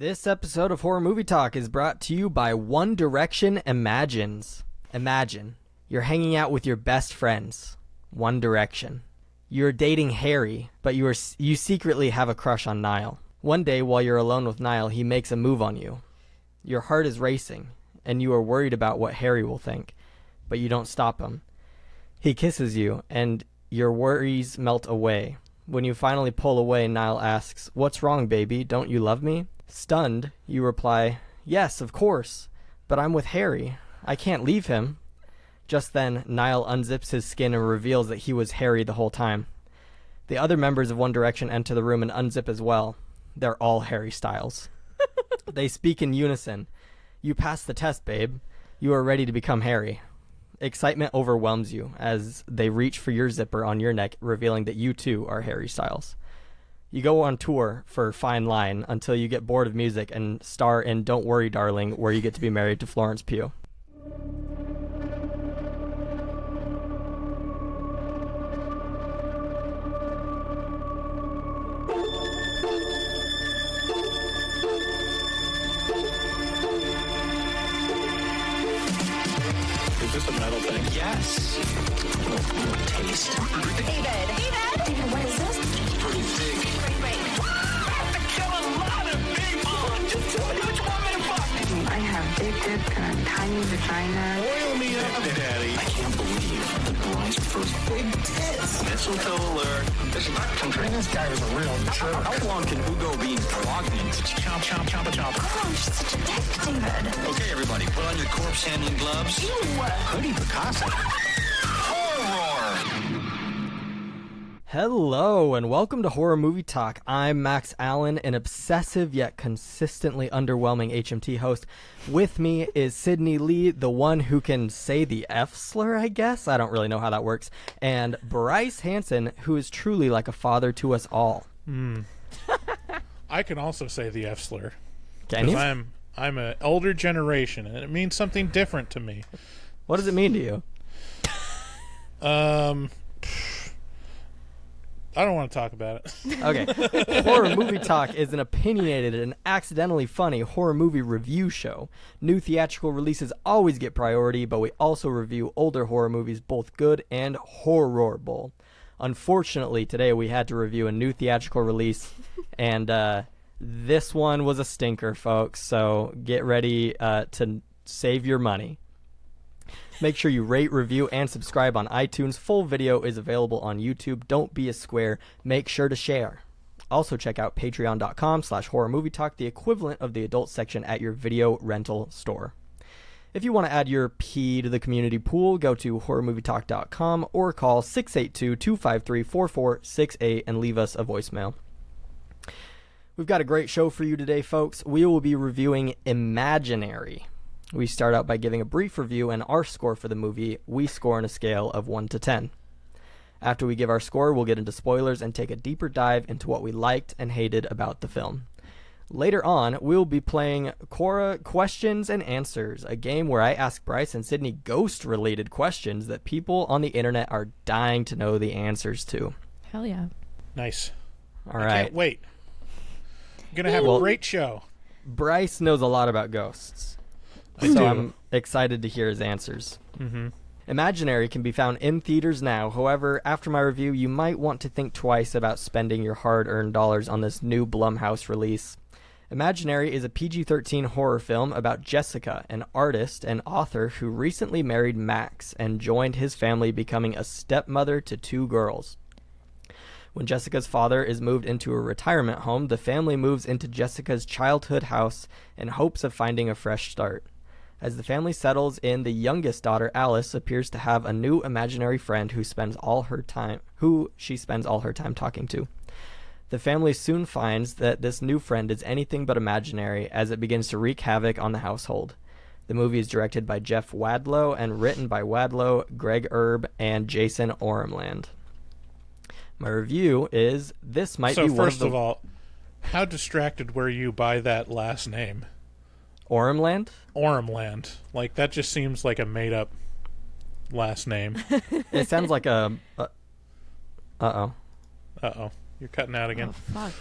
This episode of Horror Movie Talk is brought to you by One Direction Imagines. Imagine, you're hanging out with your best friends. One Direction. You're dating Harry, but you secretly have a crush on Niall. One day, while you're alone with Niall, he makes a move on you. Your heart is racing, and you are worried about what Harry will think, but you don't stop him. He kisses you, and your worries melt away. When you finally pull away, Niall asks, "What's wrong, baby? Don't you love me?" Stunned, you reply, "Yes, of course, but I'm with Harry. I can't leave him." Just then, Niall unzips his skin and reveals that he was Harry the whole time. The other members of One Direction enter the room and unzip as well. They're all Harry Styles. They speak in unison. "You passed the test, babe. You are ready to become Harry." Excitement overwhelms you as they reach for your zipper on your neck, revealing that you too are Harry Styles. You go on tour for Fine Line until you get bored of music and star in Don't Worry, Darling, where you get to be married to Florence Pugh. Is this a metal thing? Yes. Taste. David, what is this? Pretty thick. Wreak. I kill a lot of people. Just tell me what you want me to fuck. I have big tits and a tiny vagina. Oil me up, Daddy. I can't believe the Bryce prefers big tits. Mistletoe alert. This is backcountry. This guy is a real jerk. How long can Hugo be pregnant? Chomp, chomp, chomp, chomp. Oh, I'm just such a dick, David. Okay, everybody, put on your corpse handling gloves. Ew. Hoodie Picasso. Horror. Hello, and welcome to Horror Movie Talk. I'm Max Allen, an obsessive yet consistently underwhelming HMT host. With me is Sydney Lee, the one who can say the F slur, I guess. I don't really know how that works. And Bryce Hansen, who is truly like a father to us all. I can also say the F slur. Can you? Because I'm an older generation, and it means something different to me. What does it mean to you? I don't want to talk about it. Okay. Horror Movie Talk is an opinionated and accidentally funny horror movie review show. New theatrical releases always get priority, but we also review older horror movies, both good and horrible. Unfortunately, today we had to review a new theatrical release, and this one was a stinker, folks, so get ready to save your money. Make sure you rate, review, and subscribe on iTunes. Full video is available on YouTube. Don't be a square. Make sure to share. Also, check out patreon.com/horrormovietalk, the equivalent of the adult section at your video rental store. If you want to add your P to the community pool, go to horrormovietalk.com or call 682-253-4468 and leave us a voicemail. We've got a great show for you today, folks. We will be reviewing Imaginary. We start out by giving a brief review and our score for the movie. We score on a scale of 1 to 10. After we give our score, we'll get into spoilers and take a deeper dive into what we liked and hated about the film. Later on, we'll be playing Cora Questions and Answers, a game where I ask Bryce and Sydney ghost-related questions that people on the internet are dying to know the answers to. Hell yeah. Nice. All I right. can't wait. I'm going to have a great show. Bryce knows a lot about ghosts. I So do. I'm excited to hear his answers. Mm-hmm. Imaginary can be found in theaters now. However, after my review, you might want to think twice about spending your hard-earned dollars on this new Blumhouse release. Imaginary is a PG-13 horror film about Jessica, an artist and author who recently married Max and joined his family, becoming a stepmother to 2 girls. When Jessica's father is moved into a retirement home, the family moves into Jessica's childhood house in hopes of finding a fresh start. As the family settles in, the youngest daughter, Alice, appears to have a new imaginary friend who she spends all her time talking to. The family soon finds that this new friend is anything but imaginary as it begins to wreak havoc on the household. The movie is directed by Jeff Wadlow and written by Wadlow, Greg Erb, and Jason Oremland. My review is this might be one of the... So first of all, how distracted were you by that last name? Oremland? Oremland. Like, that just seems like a made-up last name. It sounds like a... Uh-oh. Uh-oh. You're cutting out again. Oh, fuck.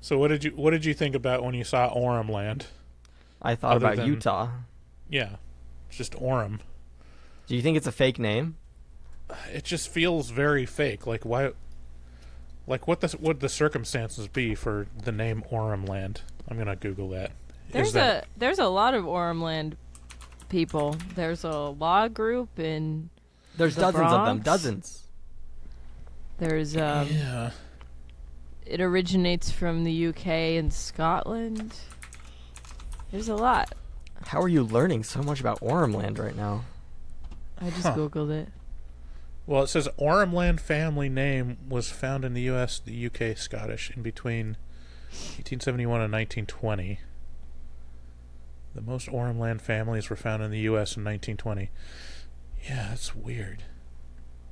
So what did you think about when you saw Oremland? I thought Other about than- Utah. Yeah, just Orem. Do you think it's a fake name? It just feels very fake. Like why? Like what would the circumstances be for the name Oremland? I'm gonna Google that. There's a lot of Oremland people. There's a law group in There's the dozens of them. Bronx. Dozens. There's yeah. it originates from the UK and Scotland. There's a lot. How are you learning so much about Oremland right now? I just googled it. Well, it says Oremland family name was found in the U.S., the U.K., Scottish in between 1871 and 1920. The most Oremland families were found in the U.S. in 1920. Yeah, that's weird.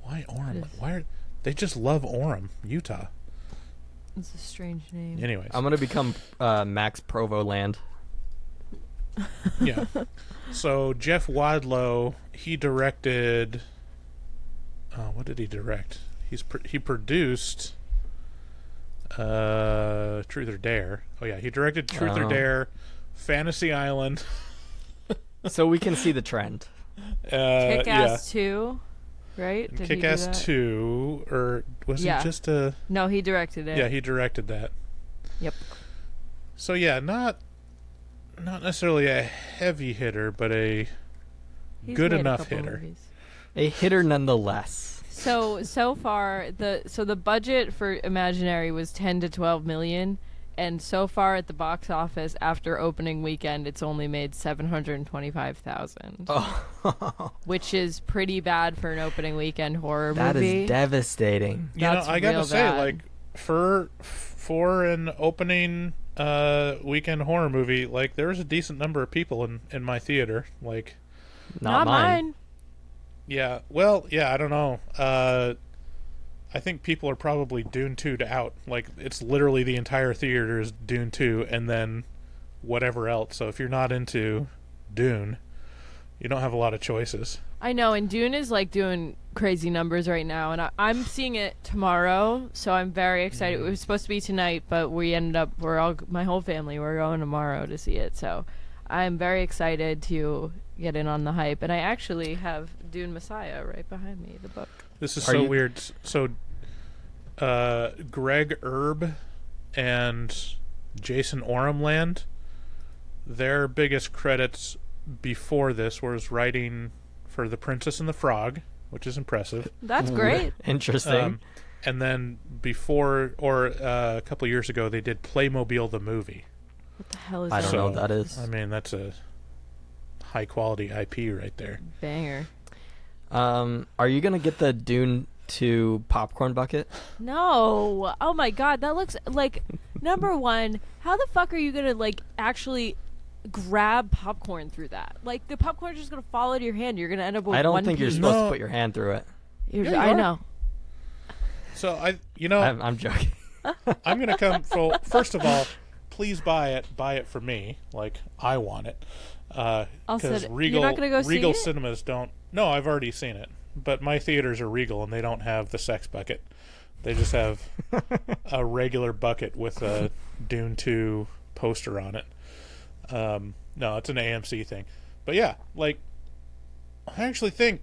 Why Orem? Why are they just love Orem, Utah? It's a strange name. Anyways, I'm gonna become Max Provoland. yeah. So Jeff Wadlow, he directed. What did he direct? He produced Truth or Dare. Oh yeah, he directed Truth or Dare, Fantasy Island. So we can see the trend. Kick-Ass 2, right? Did he do Kick-Ass that? 2, or was Yeah. he just a... No, he directed it. Yeah, he directed that. Yep. So yeah, not necessarily a heavy hitter, but a He's good made a enough couple hitter. movies. A hitter nonetheless. So far the budget for Imaginary was 10 to 12 million, and so far at the box office after opening weekend it's only made 725,000. Oh, Which is pretty bad for an opening weekend horror that movie. is devastating. You know, That's I gotta real say, bad. like for an opening weekend horror movie, like there was a decent number of people in my theater. Like, Not mine. yeah, well, yeah, I don't know. I think people are probably Dune 2'd out. Like, it's literally the entire theater is Dune 2, and then whatever else. So if you're not into Dune, you don't have a lot of choices. I know, and Dune is like doing crazy numbers right now, and I'm seeing it tomorrow, so I'm very excited. It was supposed to be tonight, but we ended up, my whole family, we're going tomorrow to see it, so I'm very excited to get in on the hype, and I actually have Dune Messiah right behind me, the book. This is Are so you- weird. So, Greg Erb and Jason Oremland, their biggest credits before this was writing for The Princess and the Frog, which is impressive. That's great. Interesting. And then before, or a couple years ago, they did Playmobil the movie. What the hell is I that? don't know what that is. I mean, that's a high quality IP right there. Banger. Are you gonna get the Dune 2 popcorn bucket? No. Oh my god, that looks like number one, how the fuck are you gonna like actually grab popcorn through that? Like the popcorn's just gonna fall out of your hand. You're gonna end up with I don't one think you're piece. supposed No. to put your hand through it. Yeah, you I are. know. So I'm joking. I'm gonna come. First of all, please buy it for me. Like I want it. Also, Because you're Regal, not gonna go see Regal it? cinemas don't. No, I've already seen it. But my theaters are Regal, and they don't have the sex bucket. They just have a regular bucket with a Dune 2 poster on it. No, it's an AMC thing. But yeah, like I actually think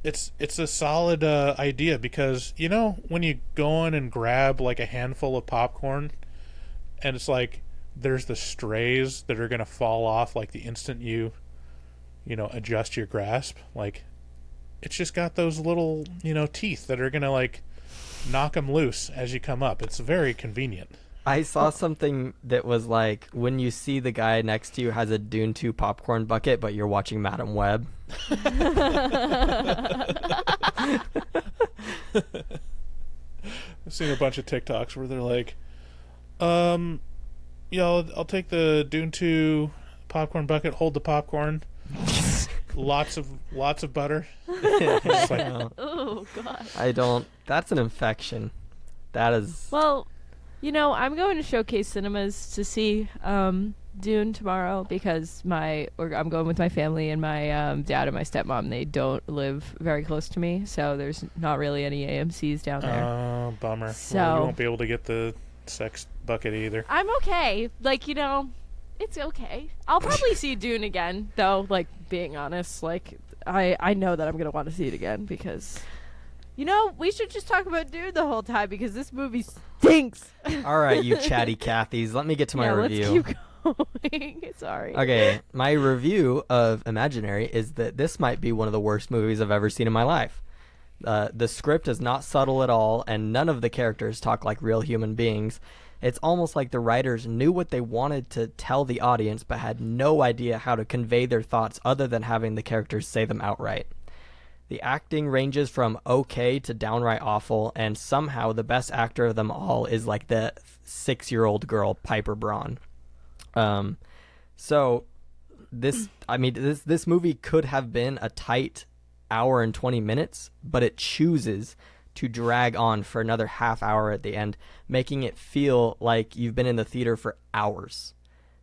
it's a solid idea because you know when you go in and grab like a handful of popcorn, and it's like there's the strays that are gonna fall off like the instant you adjust your grasp. Like it's just got those little teeth that are gonna like knock them loose as you come up. It's very convenient. I saw something that was like when you see the guy next to you has a Dune 2 popcorn bucket, but you're watching Madam Web. I've seen a bunch of TikToks where they're like, yeah, I'll take the Dune 2 popcorn bucket, hold the popcorn, lots of butter. Just like, Oh god. I don't. That's an infection. That is. Well, I'm going to Showcase Cinemas to see Dune tomorrow because I'm going with my family and my dad and my stepmom. They don't live very close to me, so there's not really any AMCs down there. oh, bummer. So- Well, you won't be able to get the sex bucket either. I'm okay. Like, it's okay. I'll probably see Dune again, though, like, being honest. Like, I know that I'm going to want to see it again because, we should just talk about Dune the whole time because this movie stinks. All right, you chatty Cathys. Let me get to my review. Let's keep going. Sorry. Okay, my review of Imaginary is that this might be one of the worst movies I've ever seen in my life. The script is not subtle at all, and none of the characters talk like real human beings. It's almost like the writers knew what they wanted to tell the audience, but had no idea how to convey their thoughts other than having the characters say them outright. The acting ranges from okay to downright awful, and somehow the best actor of them all is like the 6-year-old girl, Piper Braun. So this movie could have been a tight hour and 20 minutes, but it chooses to drag on for another half hour at the end, making it feel like you've been in the theater for hours.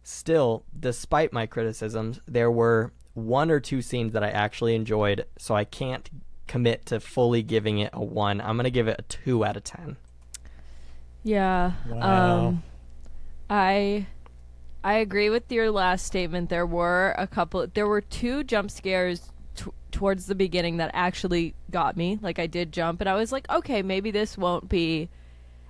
Still, despite my criticisms, there were 1 or 2 scenes that I actually enjoyed, so I can't commit to fully giving it a 1. I'm going to give it a 2 out of 10. Yeah. Wow. I agree with your last statement. There were 2 jump scares towards the beginning that actually got me. Like, I did jump, and I was like, okay, maybe this won't be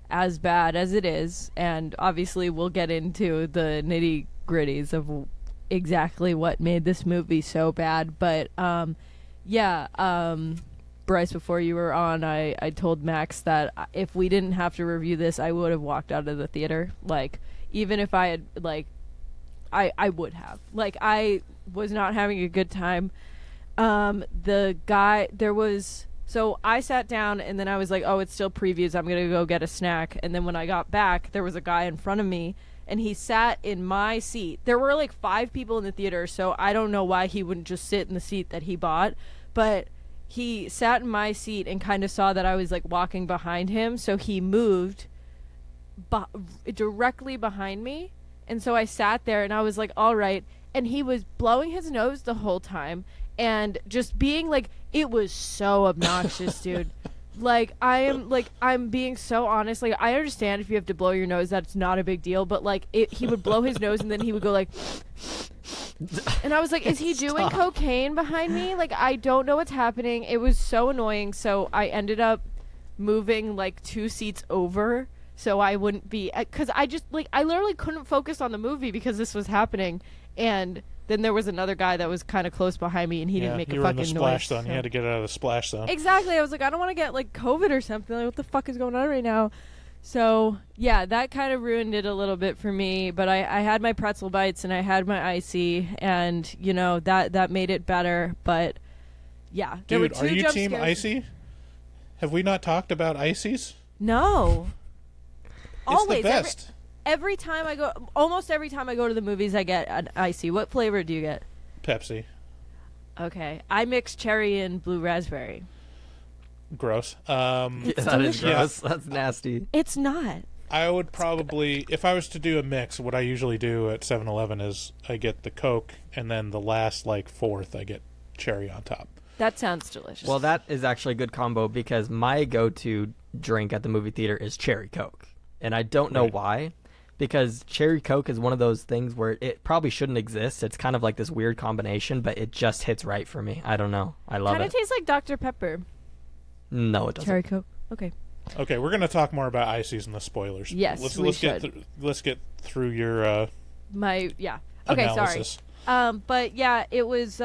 as bad as it is. And obviously, we'll get into the nitty-gritties of exactly what made this movie so bad. But, Bryce, before you were on, I told Max that if we didn't have to review this, I would have walked out of the theater. Like, even if I had, like, I would have. Like, I was not having a good time. So I sat down and then I was like, oh, it's still previews. I'm going to go get a snack. And then when I got back, there was a guy in front of me and he sat in my seat. There were like 5 people in the theater, so I don't know why he wouldn't just sit in the seat that he bought. But he sat in my seat and kind of saw that I was like walking behind him. So he moved directly behind me. And so I sat there and I was like, all right. And he was blowing his nose the whole time. And just being like, it was so obnoxious, dude. Like, I'm being so honest. Like, I understand if you have to blow your nose, that's not a big deal. But, like, he would blow his nose and then he would go, like, and I was like, is he doing cocaine behind me? Like, I don't know what's happening. It was so annoying. So I ended up moving, like, 2 seats over so I wouldn't be, because I literally couldn't focus on the movie because this was happening. And then there was another guy that was kind of close behind me, and he didn't make a fucking noise. You were in the splash zone. So. You had to get out of the splash zone. Exactly. I was like, I don't want to get, like, COVID or something. Like, what the fuck is going on right now? So, yeah, that kind of ruined it a little bit for me. But I had my pretzel bites, and I had my icy, and, that made it better. But, yeah. Dude, are you team icy? Have we not talked about ices? No. It's the best. Almost every time I go to the movies, I get an icy. What flavor do you get? Pepsi. Okay. I mix cherry and blue raspberry. Gross. That is gross. That's nasty. It's not. I would probably, if I was to do a mix, what I usually do at 7-Eleven is I get the Coke, and then the last, like, 4th, I get cherry on top. That sounds delicious. Well, that is actually a good combo because my go-to drink at the movie theater is cherry Coke. And I don't know why. Because cherry Coke is one of those things where it probably shouldn't exist. It's kind of like this weird combination, but it just hits right for me. I don't know. I love it. Kind of tastes like Dr. Pepper. No, it doesn't. Cherry Coke. Okay. Okay, we're going to talk more about ices and the spoilers. Yes, let's get through your Okay, analysis. sorry. But yeah, it was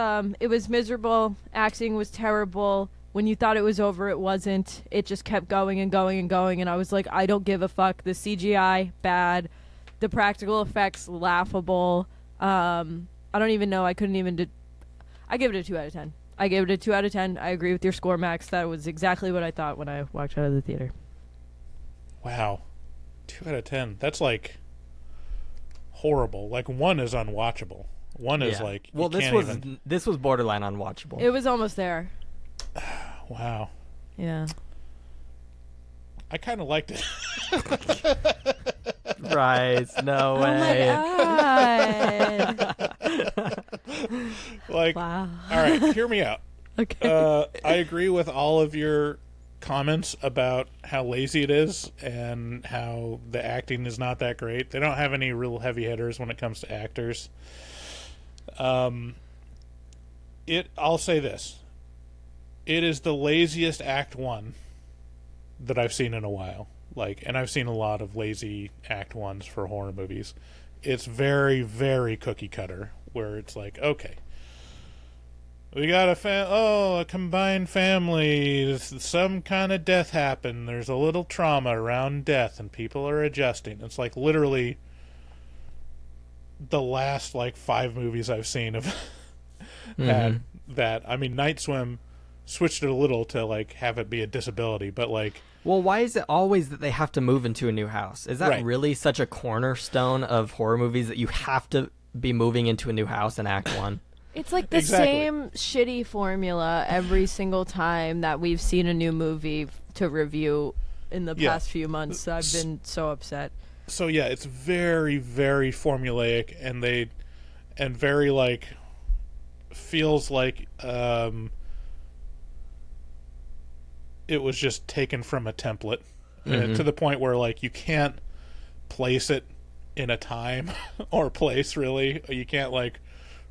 miserable. Acting was terrible. When you thought it was over, it wasn't. It just kept going and going and going, and I was like, I don't give a fuck. The CGI, bad. The practical effects, laughable. I don't even know. I couldn't even I give it a 2 out of 10. I gave it a 2 out of 10. I agree with your score, Max. That was exactly what I thought when I walked out of the theater. Wow. 2 out of 10. That's, like, horrible. Like, 1 is unwatchable. 1 is, like, well, this was borderline unwatchable. It was almost there. Wow. Yeah. I kind of liked it. Bryce, no way. Oh my God. Like, wow. All right, hear me out. Okay. I agree with all of your comments about how lazy it is and how the acting is not that great. They don't have any real heavy hitters when it comes to actors. I'll say this. It is the laziest Act 1 that I've seen in a while. And I've seen a lot of lazy Act 1s for horror movies. It's very, very cookie cutter, where it's like, okay, we got a combined family, some kind of death happened, there's a little trauma around death, and people are adjusting. It's like literally the last 5 movies I've seen have had that. I mean, Night Swim switched it a little to have it be a disability, but well, why is it always that they have to move into a new house? Is that Right. really such a cornerstone of horror movies that you have to be moving into a new house in Act 1? It's like the Exactly. same shitty formula every single time that we've seen a new movie to review in the Yeah. past few months. I've been so upset. So yeah, it's very, very formulaic, and very feels like it was just taken from a template, to the point where you can't place it in a time or place. Really, you can't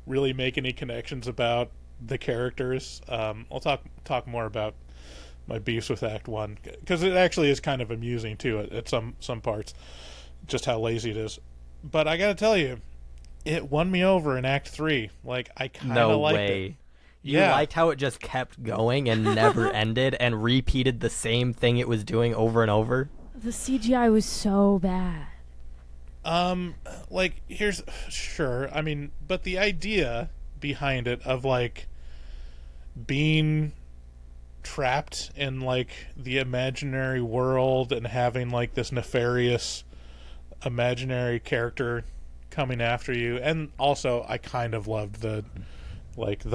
really make any connections about the characters. I'll talk more about my beefs with Act 1, because it actually is kind of amusing too at some parts, just how lazy it is. But I gotta tell you, it won me over in Act 3. I kind of liked it. You liked how it just kept going and never ended and repeated the same thing it was doing over and over? The CGI was so bad. Sure. I mean, but the idea behind it of being trapped in the imaginary world and having this nefarious imaginary character coming after you, and also I kind of loved the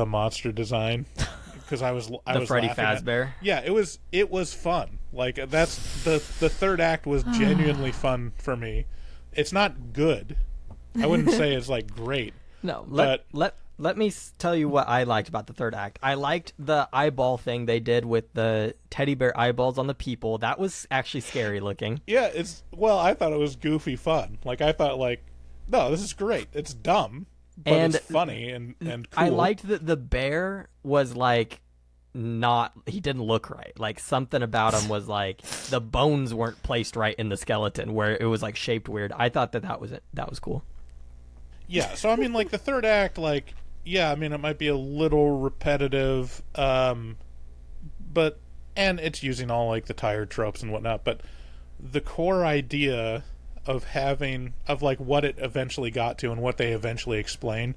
monster design, because I was Freddy laughing at- Fazbear. Yeah, it was fun. That's the third act was genuinely fun for me. It's not good. I wouldn't say it's great. No. Let me tell you what I liked about the third act. I liked the eyeball thing they did with the teddy bear eyeballs on the people. That was actually scary looking. Yeah, I thought it was goofy fun. I thought no, this is great. It's dumb, but And it's funny and cool. I liked that the bear was not, he didn't look right. Something about him was the bones weren't placed right in the skeleton, where it was shaped weird. I thought that was cool. Yeah, so I mean the third act, yeah, I mean it might be a little repetitive, but and it's using all the tired tropes and whatnot, but the core idea of what it eventually got to and what they eventually explain,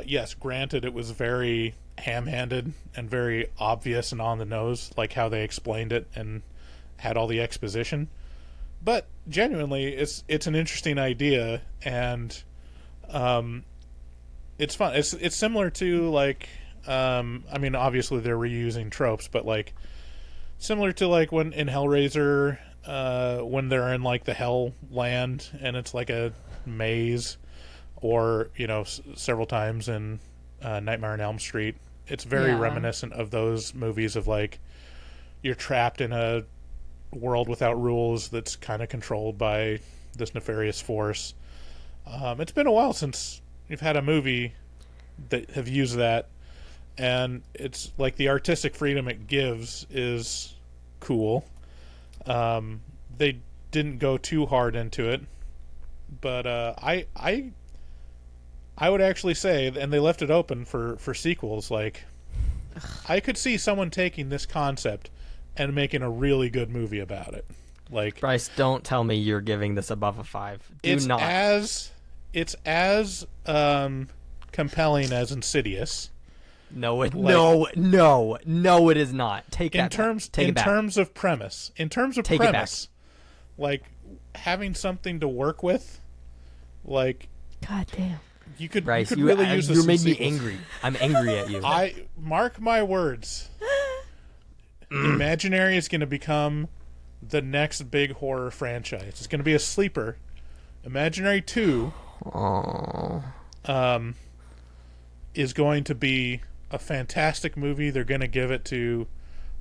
yes, granted it was very ham-handed and very obvious and on the nose, how they explained it and had all the exposition, but genuinely it's an interesting idea, and it's fun. It's similar to I mean obviously they're reusing tropes, but similar to when in Hellraiser, when they're in the hell land and it's a maze, or several times in Nightmare on Elm Street. It's very reminiscent of those movies of you're trapped in a world without rules that's kind of controlled by this nefarious force. It's been a while since you've had a movie that have used that, and it's the artistic freedom it gives is cool. They didn't go too hard into it, but I would actually say, and they left it open for sequels. I could see someone taking this concept and making a really good movie about it. Bryce, don't tell me you're giving this above a 5. It's as compelling as Insidious. No, it is not. Take that back. Take it back. In terms of premise, Take it back. Having something to work with, God damn. you could Bryce, you could really use this. you in made me sequels. angry. I'm angry at you. I mark my words. Imaginary is going to become the next big horror franchise. It's going to be a sleeper. Imaginary 2 is going to be a fantastic movie. They're going to give it to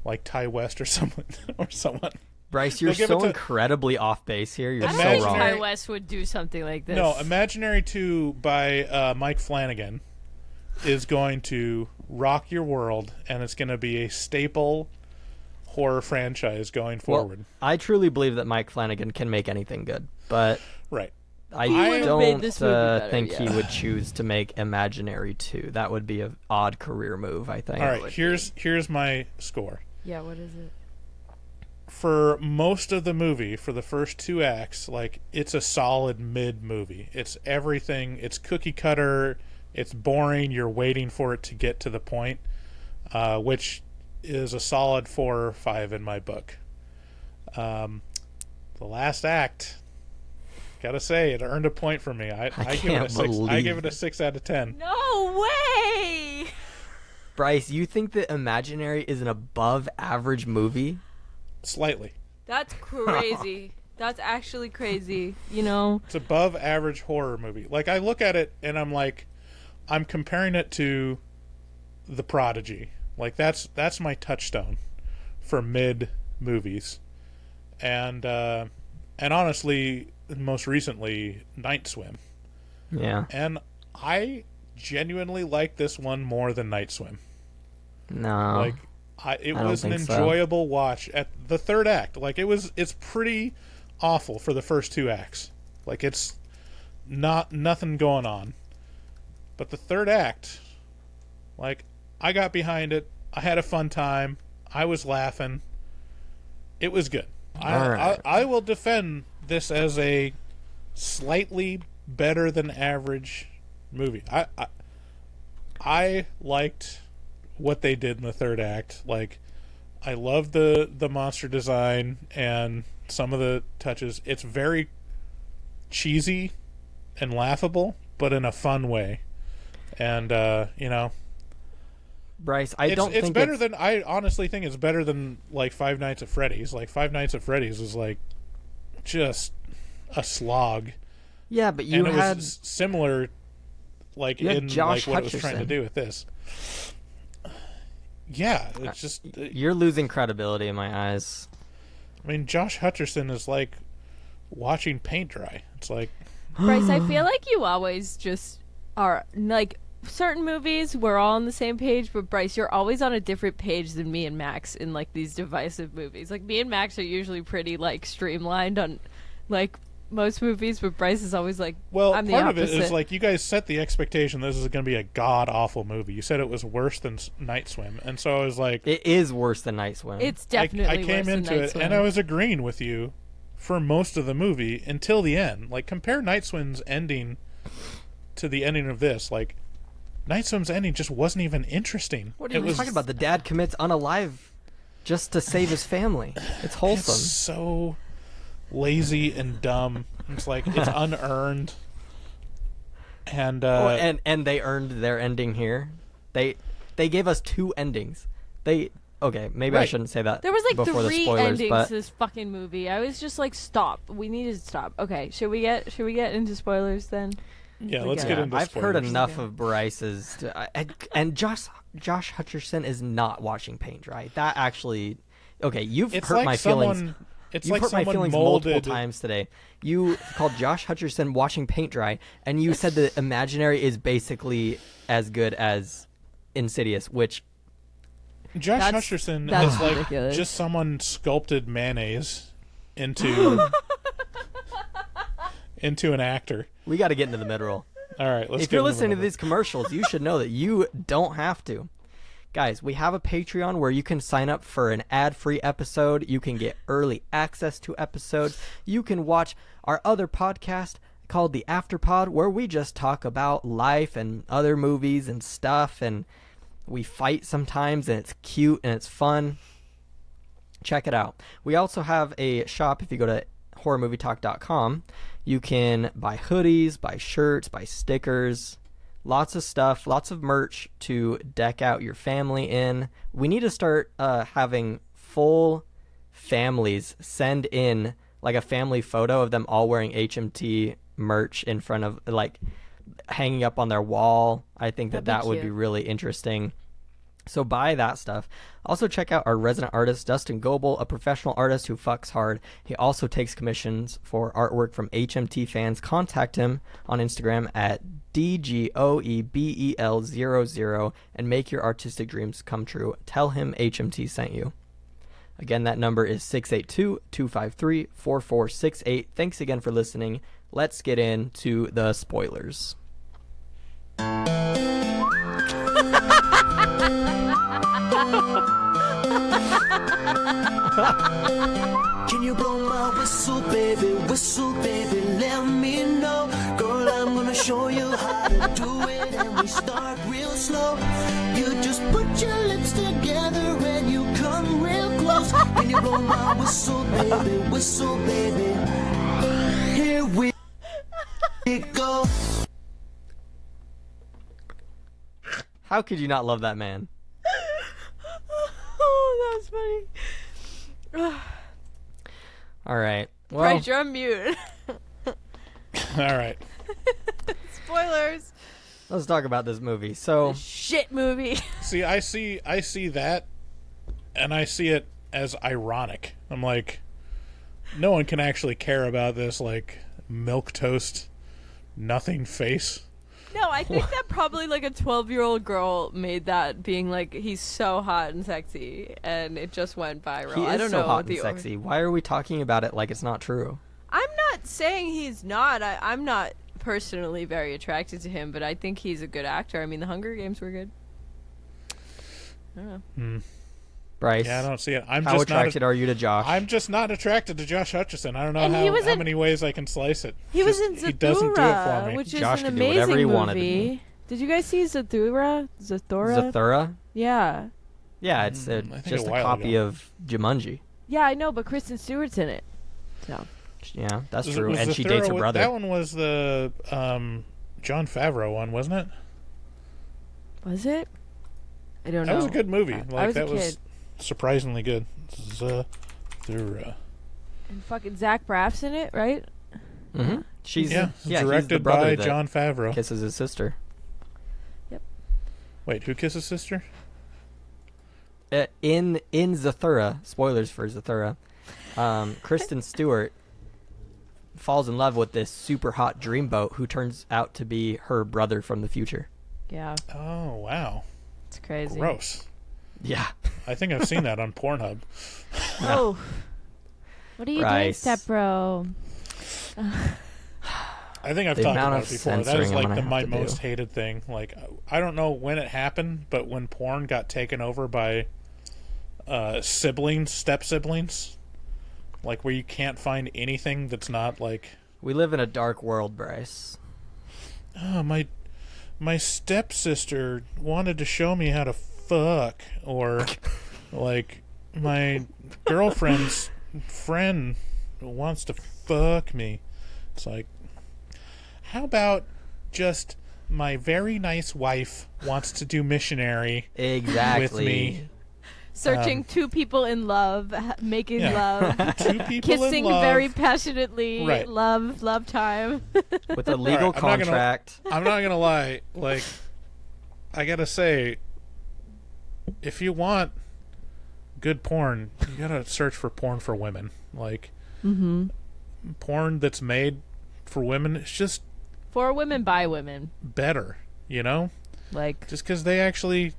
like Ty West or someone or someone. Bryce, you're They'll give so it to- incredibly off base here. You're I so don't think wrong. Ty West would do something like this. No, Imaginary 2 by Mike Flanagan is going to rock your world, and it's going to be a staple horror franchise going forward. Well, I truly believe that Mike Flanagan can make anything good, but Right. I would've made don't this movie better, think he yeah. would choose to make Imaginary 2. That would be an odd career move, I think. All right, here's my score. Yeah, what is it? For most of the movie, for the first 2 acts, like, it's a solid mid movie. It's everything. It's cookie cutter. It's boring. You're waiting for it to get to the point, which is a solid 4 or 5 in my book. The last act, gotta say, it earned a point for me. I give it a 6. I give it a 6 out of 10. No way! Bryce, you think that Imaginary is an above average movie? Slightly. That's crazy. That's actually crazy. You know? It's above average horror movie. Like, I look at it and I'm like, I'm comparing it to The Prodigy. Like, that's my touchstone for mid movies. And honestly, most recently, Night Swim. Yeah. And I genuinely like this one more than Night Swim. No. Like, it I don't was an think so. enjoyable watch at the third act. Like, it's pretty awful for the first 2 acts. Like, it's nothing going on. But the third act, like, I got behind it. I had a fun time. I was laughing. It was good. I will defend this as a slightly better than average movie. I liked what they did in the third act. Like, I love the monster design and some of the touches. It's very cheesy and laughable, but in a fun way. And Bryce, I don't it's think better than, I honestly think it's better than, like, Five Nights at Freddy's. Like, Five Nights at Freddy's was like just a slog. Yeah, but you and it had was similar, like, you had in Josh like what it was trying to Hutcherson. do with this. Yeah, it's just. You're losing credibility in my eyes. I mean, Josh Hutcherson is like watching paint dry. It's like, Bryce, I feel like you always just are, like, certain movies, we're all on the same page, but Bryce, you're always on a different page than me and Max in, like, these divisive movies. Like, me and Max are usually pretty, like, streamlined on, like, most movies, but Bryce is always like, well, I'm the part opposite. of it is like you guys set the expectation this is going to be a god awful movie. You said it was worse than Night Swim, and so I was like, It is worse than Night Swim. It's I definitely came worse than into Night it Swim. and I was agreeing with you for most of the movie until the end. Like, compare Night Swim's ending to the ending of this. Like, Night Swim's ending just wasn't even interesting. What are you talking about? The dad commits unalive just to save his family. It's wholesome. It's so lazy and dumb. It's like, it's unearned. And and they earned their ending here. They gave us 2 endings. Maybe I Right. shouldn't say that. There was like before the 3 spoilers, endings but to this fucking movie. I was just like, stop. We need to stop. Okay, should we get into spoilers then? yeah, let's Yeah, get into I've heard spoilers. enough of Bryce's. And Josh Hutcherson is not watching paint dry. That actually, you've It's hurt like my someone. feelings. It's You've like hurt my someone feelings molded. multiple times today. You called Josh Hutcherson watching paint dry, and you said that Imaginary is basically as good as Insidious, which Josh That's- Hutcherson that's is like ridiculous. just someone sculpted mayonnaise into into an actor. we got to get into the mid-roll. All right, let's. If get you're into listening to the- these commercials, you should know that you don't have to. Guys, we have a Patreon where you can sign up for an ad-free episode. You can get early access to episodes. You can watch our other podcast called The Afterpod, where we just talk about life and other movies and stuff, and we fight sometimes, and it's cute and it's fun. Check it out. We also have a shop. If you go to horrormovietalk.com, you can buy hoodies, buy shirts, buy stickers, lots of stuff, lots of merch to deck out your family in. We need to start having full families send in like a family photo of them all wearing HMT merch in front of, like, hanging up on their wall. I think That'd that be would be cute. really interesting. So buy that stuff. Also check out our resident artist, Dustin Goebel, a professional artist who fucks hard. He also takes commissions for artwork from HMT fans. Contact him on Instagram at DGOEBEL00 and make your artistic dreams come true. Tell him HMT sent you. Again, that number is 682-253-4468. Thanks again for listening. Let's get into the spoilers. Can you blow my whistle, baby, let me know. Girl, I'm gonna show you how to do it, and we start real slow. You just put your lips together and you come real close. Can you blow my whistle, baby, here we go. How could you not love that man? Oh, that was funny. All right. Well, Right, you're on mute. All right. Spoilers. let's talk about this movie. So, Shit movie. See, I see that, and I see it as ironic. I'm like, no one can actually care about this, like, milquetoast, nothing face. No, I think that probably like a 12-year-old girl made that, being like, he's so hot and sexy, and it just went viral. he I is don't so know hot the and sexy. Why are we talking about it like it's not true? I'm not saying he's not. I'm not personally very attracted to him, but I think he's a good actor. I mean, the Hunger Games were good. I don't know. Bryce, Yeah, I don't see it. I'm how just attracted are you to Josh? I'm just not attracted to Josh Hutcherson. I don't know And he was how in- many ways I can slice it. He was Just- in He doesn't do it for Zathura, me. which is Josh an could do whatever amazing he movie. wanted to do. Did you guys see Zathura? Zathura? Yeah. Yeah, it's I think just a a while copy ago. of Jumanji. Yeah, I know, but Kristen Stewart's in it. So. Yeah, that's Was- true. was And the she thorough dates her one- brother. That one was the John Favreau one, wasn't it? Was it? I don't know. That was a good movie. I Like was a that was kid. surprisingly good. Zathura. And fucking Zach Braff's in it, right? Mm-hmm. She's Yeah, he's the directed brother by that John Favreau. kisses his sister. Wait, who kisses sister? In Zathura, spoilers for Zathura, Kristen Stewart falls in love with this super hot dreamboat who turns out to be her brother from the future. Yeah. Oh wow, It's crazy. gross. Yeah. I think I've seen that on Pornhub. Oh. What are you Bryce. doing, step bro? I think I've The talked amount about of it before. That censoring is I'm like gonna the, have my to most do. hated thing. Like I don't know when it happened, but when porn got taken over by siblings, step siblings, like where you can't find anything that's not like, We live in a dark world, Bryce. oh my stepsister wanted to show me how to fuck, or like my girlfriend's friend wants to fuck me. It's like, how about just my very nice wife wants to do missionary Exactly. with me? Searching two people in love, making Yeah. love, Two people kissing in love. very passionately, Right. love time. With a legal Alright, I'm not gonna- contract. I'm not gonna lie, like, I gotta say, if you want good porn, you gotta search for porn for women. Like, porn that's made for women, it's just For women, by women. better, you know? Like, Just because they actually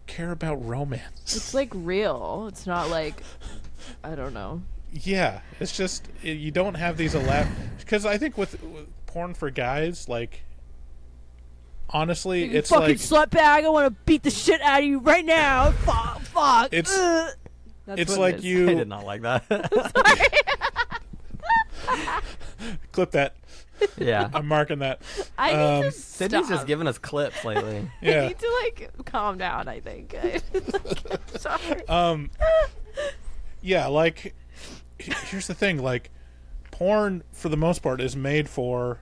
care about romance. it's like real. It's not like, I don't know. Yeah, it's just, you don't have these because I think with porn for guys, like, honestly, You it's fucking like, slutbag, I want to beat the shit out of you right now. Fuck. It's- That's it's what it like is. you I did not like that. clip that. Yeah. I'm marking that. I need to Sydney's stop. just giving us clips lately. I Yeah. need to like calm down. I think. Sorry. Yeah, like, here's the thing, like, porn, for the most part, is made for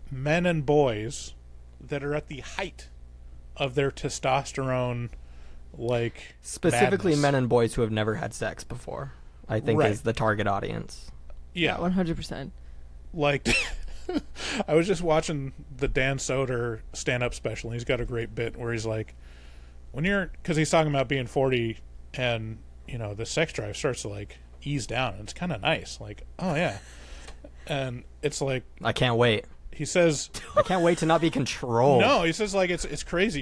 men and boys that are at the height of their testosterone, like, Specifically madness. men and boys who have never had sex before, I think Right. is the target audience. Yeah, 100%. like, I was just watching the Dan Soder stand-up special, and he's got a great bit where he's like, when you're, because he's talking about being 40 and, the sex drive starts to, like, ease down. And it's kind of nice. Like, oh, yeah. And it's like... I can't wait. He says... I can't wait to not be controlled. No, he says, like, it's crazy.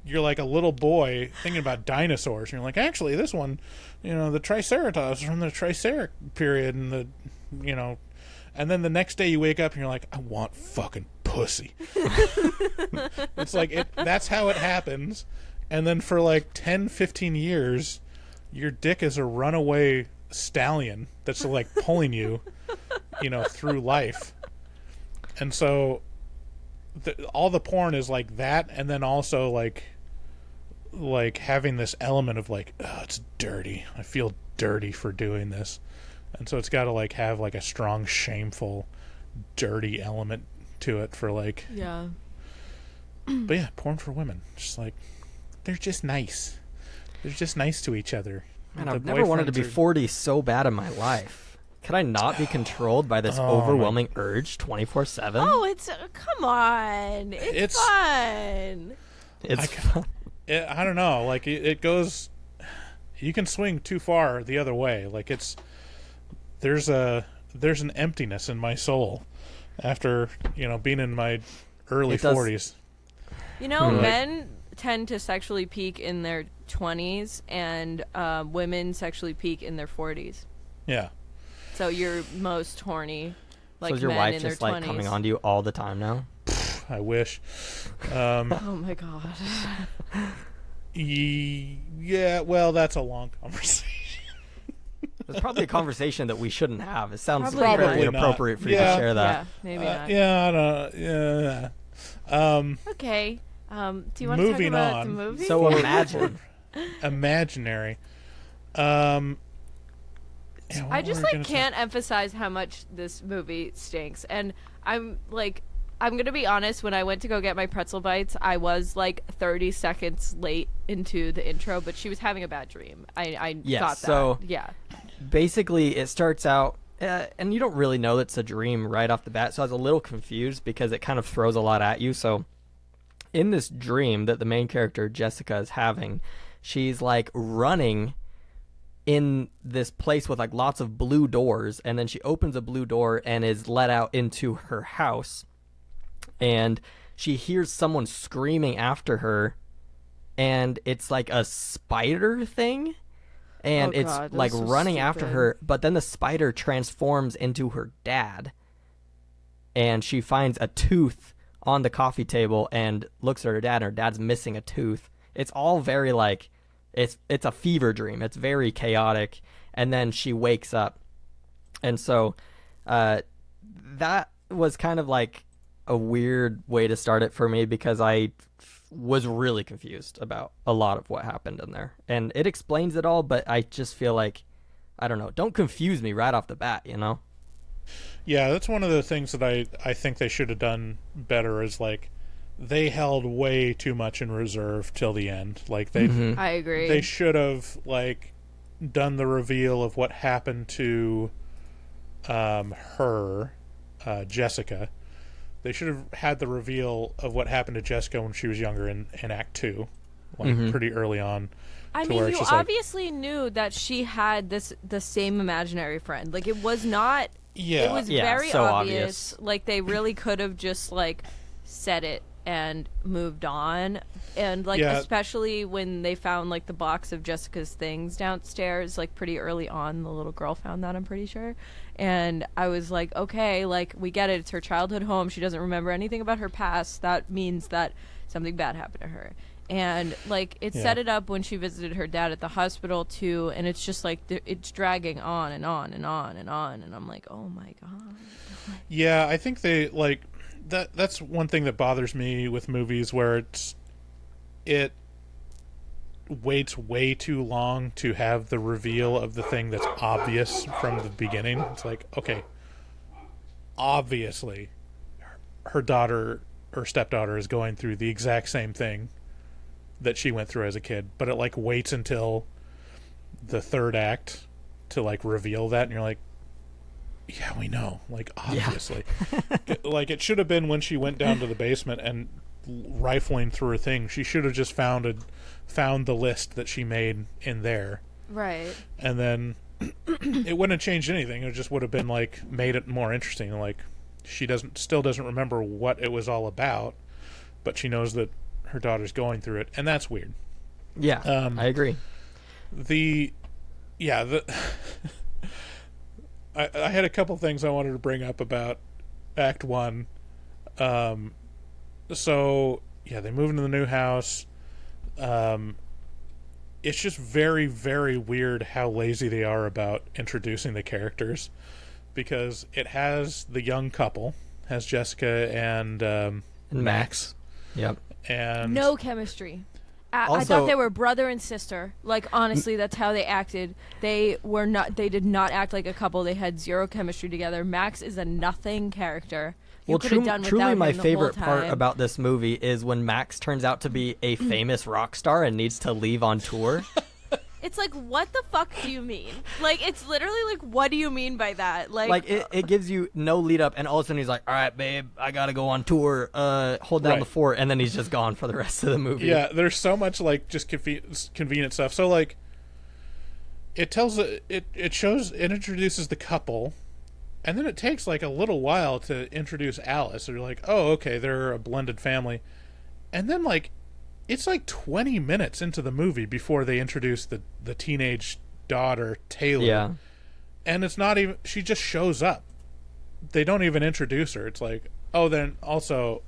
You're like a little boy thinking about dinosaurs. And you're like, actually, this one, the Triceratops from the Triceric period, and and then the next day you wake up and you're like, I want fucking pussy. It's like, that's how it happens. And then for like 10, 15 years, your dick is a runaway stallion that's like pulling you, through life. And so all the porn is like that, and then also like having this element of like, oh, it's dirty. I feel dirty for doing this. And so it's got to like have like a strong, shameful, dirty element to it for like... Yeah. But yeah, porn for women. Just like, they're just nice. They're just nice to each other. Man, I've never wanted to be 40 so bad in my life. Could I not be controlled by this overwhelming urge 24/7? Oh, it's... come on. It's fun. It's fun. I don't know. Like, it goes... You can swing too far the other way. Like, it's... There's an emptiness in my soul after, being in my early 40s. Men tend to sexually peak in their 20s, and women sexually peak in their 40s. Yeah. So you're most horny, like, so is your men wife in just their like 20s. coming on to you all the time now? I wish. Oh my god. Yeah, well, that's a long conversation. It's probably a conversation that we shouldn't have. It sounds Probably very not. inappropriate for you to Yeah. share that. Yeah, maybe not. Yeah, I don't know. Yeah. Okay. Do you want to talk Moving about on. the movie? So imagine. Imaginary. I just like can't emphasize how much this movie stinks. And I'm gonna be honest, when I went to go get my pretzel bites, I was like 30 seconds late into the intro, but she was having a bad dream. I Yes, got that. so- yeah. Basically, it starts out, and you don't really know it's a dream right off the bat, so I was a little confused because it kind of throws a lot at you. So in this dream that the main character, Jessica, is having, she's like running in this place with like lots of blue doors, and then she opens a blue door and is let out into her house, and she hears someone screaming after her, and it's like a spider thing, and Oh it's God, like that's so running after stupid. her, but then the spider transforms into her dad, and she finds a tooth on the coffee table and looks at her dad, and her dad's missing a tooth. It's all very like, it's a fever dream. It's very chaotic, and then she wakes up, and so that was kind of like a weird way to start it for me because I was really confused about a lot of what happened in there, and it explains it all, but I just feel like, I don't know, don't confuse me right off the bat, Yeah, that's one of the things that I think they should have done better is like they held way too much in reserve till the end. Like I agree. they should have like done the reveal of what happened to her, Jessica. They should have had the reveal of what happened to Jessica when she was younger in Act 2, like pretty early on. I to mean, where you it's just like, obviously knew that she had the same imaginary friend. Like, it was not... yeah, It was Yeah, very so obvious. obvious. Like, they really could have just, like, said it and moved on. And, like, Yeah. especially when they found, like, the box of Jessica's things downstairs, like, pretty early on. The little girl found that, I'm pretty sure. And I was like, okay, like, we get it. It's her childhood home. She doesn't remember anything about her past. That means that something bad happened to her. And, like, it set it up when she visited her dad at the hospital, too. And it's just, like, it's dragging on and on and on and on. And I'm like, oh, my God. Yeah, I think they like that's one thing that bothers me with movies where it waits way too long to have the reveal of the thing that's obvious from the beginning. It's like, okay, obviously her daughter or stepdaughter is going through the exact same thing that she went through as a kid, but it like waits until the third act to like reveal that, and you're like, yeah, we know, like, obviously. Like, it should have been when she went down to the basement and rifling through her thing. She should have just found the list that she made in there. Right. And then it wouldn't have changed anything. It just would have been like made it more interesting. Like she still doesn't remember what it was all about, but she knows that her daughter's going through it, and that's weird. Yeah, I agree. I had a couple things I wanted to bring up about Act 1. So they move into the new house. It's just very, very weird how lazy they are about introducing the characters, because it has the young couple, has Jessica and Max. Yep. And no chemistry. I Also- thought they were brother and sister. Like, honestly, that's how they acted. They did not act like a couple. They had zero chemistry together. Max is a nothing character. You could have done without truly him my the favorite whole part time. about this movie is when Max turns out to be a famous rock star and needs to leave on tour. It's like, what the fuck do you mean? Like, it's literally like, what do you mean by that? Like it gives you no lead up, and all of a sudden he's like, all right, babe, I gotta go on tour, hold down Right. the fort, and then he's just gone for the rest of the movie. yeah, there's so much like just convenient stuff. So like, it introduces the couple, and then it takes like a little while to introduce Alice. So you're like, oh, okay, they're a blended family, and then like, it's like 20 minutes into the movie before they introduce the teenage daughter, Taylor. Yeah. And it's not even, she just shows up. They don't even introduce her. It's like, oh, then also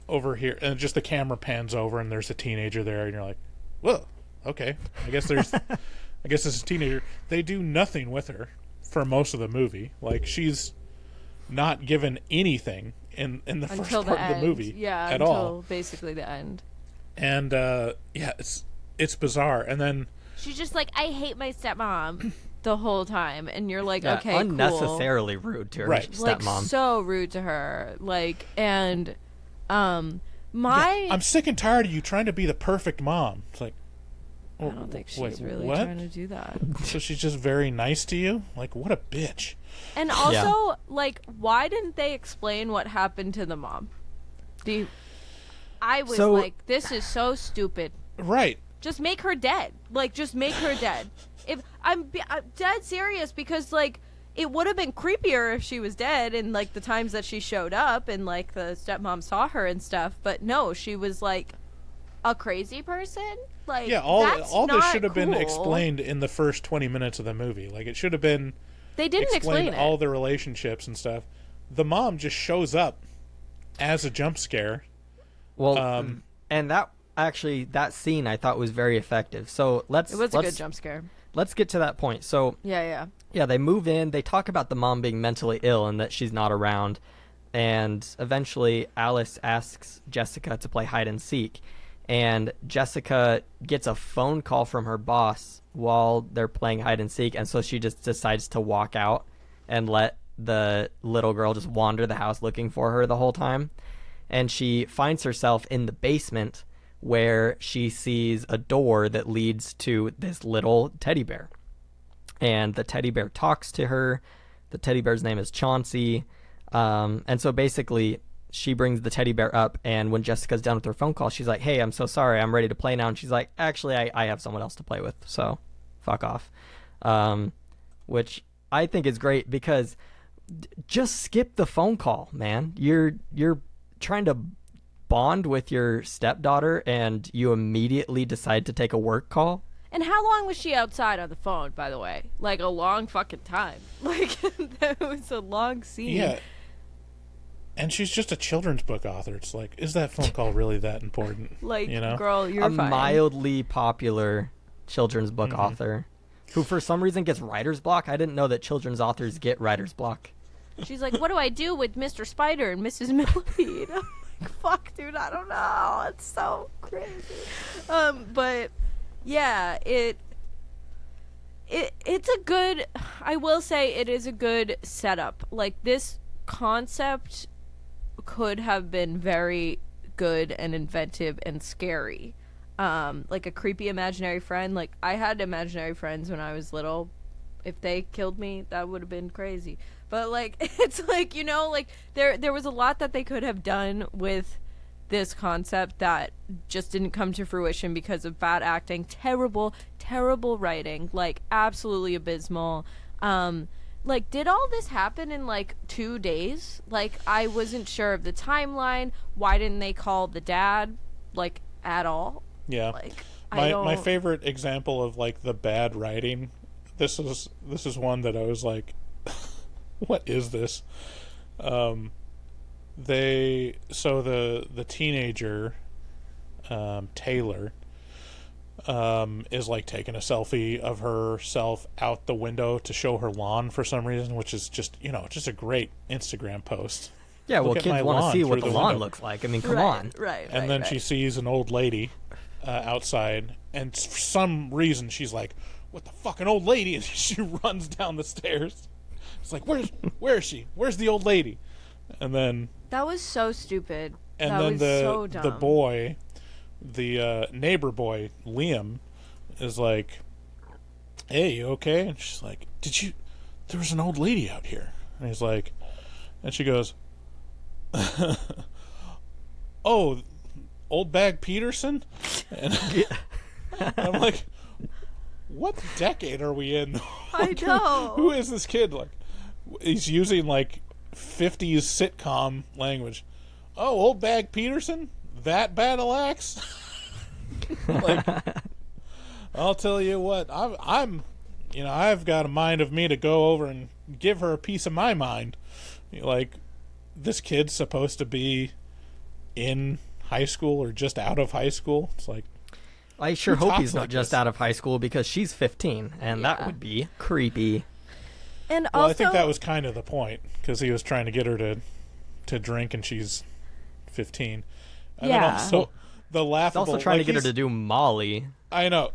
over here, and just the camera pans over and there's a teenager there, and you're like, whoa, okay. I guess this is a teenager. They do nothing with her for most of the movie. Like, she's not given anything in the until first part of the movie at until all. basically the end. And it's bizarre. And then She's just like, I hate my stepmom the whole time, and you're like, Yeah, okay, cool. unnecessarily rude to her Right. Like, stepmom. so rude to her. Like, and my I'm sick and tired of you trying to be the perfect mom. It's like, I don't think she's wait, really what? trying to do that. So she's just very nice to you? Like, what a bitch. And also, like, why didn't they explain what happened to the mom? I was So- like, this is so stupid. Right. Just make her dead. Like, just make her dead. I'm dead serious, because, like, it would have been creepier if she was dead, and, like, the times that she showed up and, like, the stepmom saw her and stuff. But no, she was, like, a crazy person. Like, Yeah, that's all this not should have been cool. explained in the first 20 minutes of the movie. Like, it should have been They didn't explain it. all the relationships and stuff. The mom just shows up as a jump scare. Well, and that scene I thought was very effective. So It was a good jump scare. Let's get to that point. So Yeah. yeah, they move in. They talk about the mom being mentally ill and that she's not around. And eventually Alice asks Jessica to play hide and seek. And Jessica gets a phone call from her boss while they're playing hide and seek. And so she just decides to walk out and let the little girl just wander the house looking for her the whole time. And she finds herself in the basement where she sees a door that leads to this little teddy bear. And the teddy bear talks to her. The teddy bear's name is Chauncey. And so basically she brings the teddy bear up, and when Jessica's done with her phone call, she's like, hey, I'm so sorry, I'm ready to play now. And she's like, actually, I have someone else to play with, so fuck off. Which I think is great, because just skip the phone call, man. You're trying to bond with your stepdaughter, and you immediately decide to take a work call. And how long was she outside on the phone, by the way? Like, a long fucking time. Like, that was a long scene. Yeah. And she's just a children's book author. It's like, is that phone call really that important? Like, you know? girl, you're A fine. mildly popular children's book Mm-hmm. author who for some reason gets writer's block. I didn't know that children's authors get writer's block. She's like, what do I do with Mr. Spider and Mrs. Millipede? I'm like, fuck, dude, I don't know. It's so crazy. But yeah, it's a good, I will say it is a good setup. Like, this concept could have been very good and inventive and scary. Like a creepy imaginary friend. Like, I had imaginary friends when I was little. If they killed me, that would have been crazy. But, like, it's like, you know, like, there was a lot that they could have done with this concept that just didn't come to fruition because of bad acting, terrible writing, like absolutely abysmal. Like, did all this happen in like 2 days? Like, I wasn't sure of the timeline. Why didn't they call the dad like at all? Yeah. Like, my favorite example of like the bad writing. This is one that I was like, what is this? The teenager, Taylor, is like taking a selfie of herself out the window to show her lawn for some reason, which is just a great Instagram post. Yeah, well, Look at kids my want to lawn see through what the the lawn window. looks like. I mean, come on. And then she sees an old lady outside, and for some reason she's like, "What the fuck, an old lady?" And she runs down the stairs. It's like, where is she? Where's the old lady? And then that was so stupid. And that then was the so dumb. the boy, the neighbor boy, Liam, is like, "Hey, you okay?" And she's like, there was an old lady out here. And he's like, and she goes, "Oh, Old Bag Peterson?" And I'm like, what decade are we in? I know. Who is this kid? Like, he's using like 50s sitcom language. "Oh, Old Bag Peterson? That battle axe?" Like, I'll tell you what, I've got a mind of me to go over and give her a piece of my mind. Like, this kid's supposed to be in high school or just out of high school. It's like, I sure who hope talks he's not like just this? out of high school, because she's 15, and that would be creepy. And well, also, I think that was kind of the point, because he was trying to get her to drink, and she's 15. And then also the He's laughable. also trying to like, get her to do Molly. I know.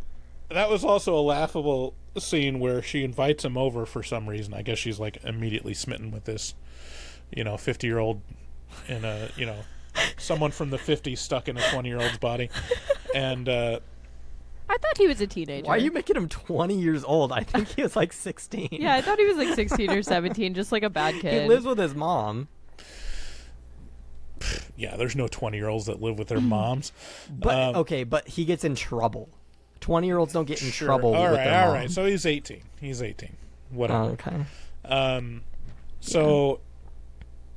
That was also a laughable scene where she invites him over for some reason. I guess she's like immediately smitten with this, 50-year-old in a, someone from the 50s stuck in a 20-year-old's body. And I thought he was a teenager. Why are you making him 20 years old? I think he was like 16. Yeah, I thought he was like 16 or 17, just like a bad kid. He lives with his mom. yeah, there's no 20-year-olds that live with their moms. But okay, but he gets in trouble. 20-year-olds don't get in Sure. trouble All with right, their all mom. right. So he's 18. Whatever. Oh, okay. So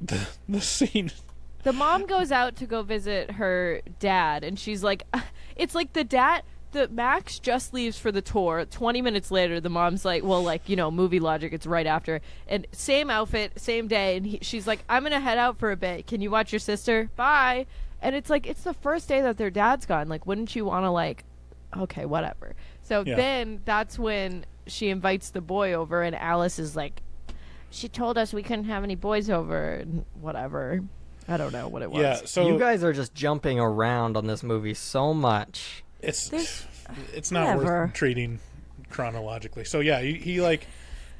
the scene. The mom goes out to go visit her dad, and she's like, it's like the Max just leaves for the tour. 20 minutes later, the mom's like, well, like, movie logic, it's right after. And same outfit, same day. And she's like, I'm going to head out for a bit. Can you watch your sister? Bye. And it's like, it's the first day that their dad's gone. Like, wouldn't you want to, like, okay, whatever. So then that's when she invites the boy over, and Alice is like, she told us we couldn't have any boys over, and whatever. I don't know what it was. Yeah. So You guys are just jumping around on this movie so much. it's not whatever. worth treating chronologically. So yeah, he like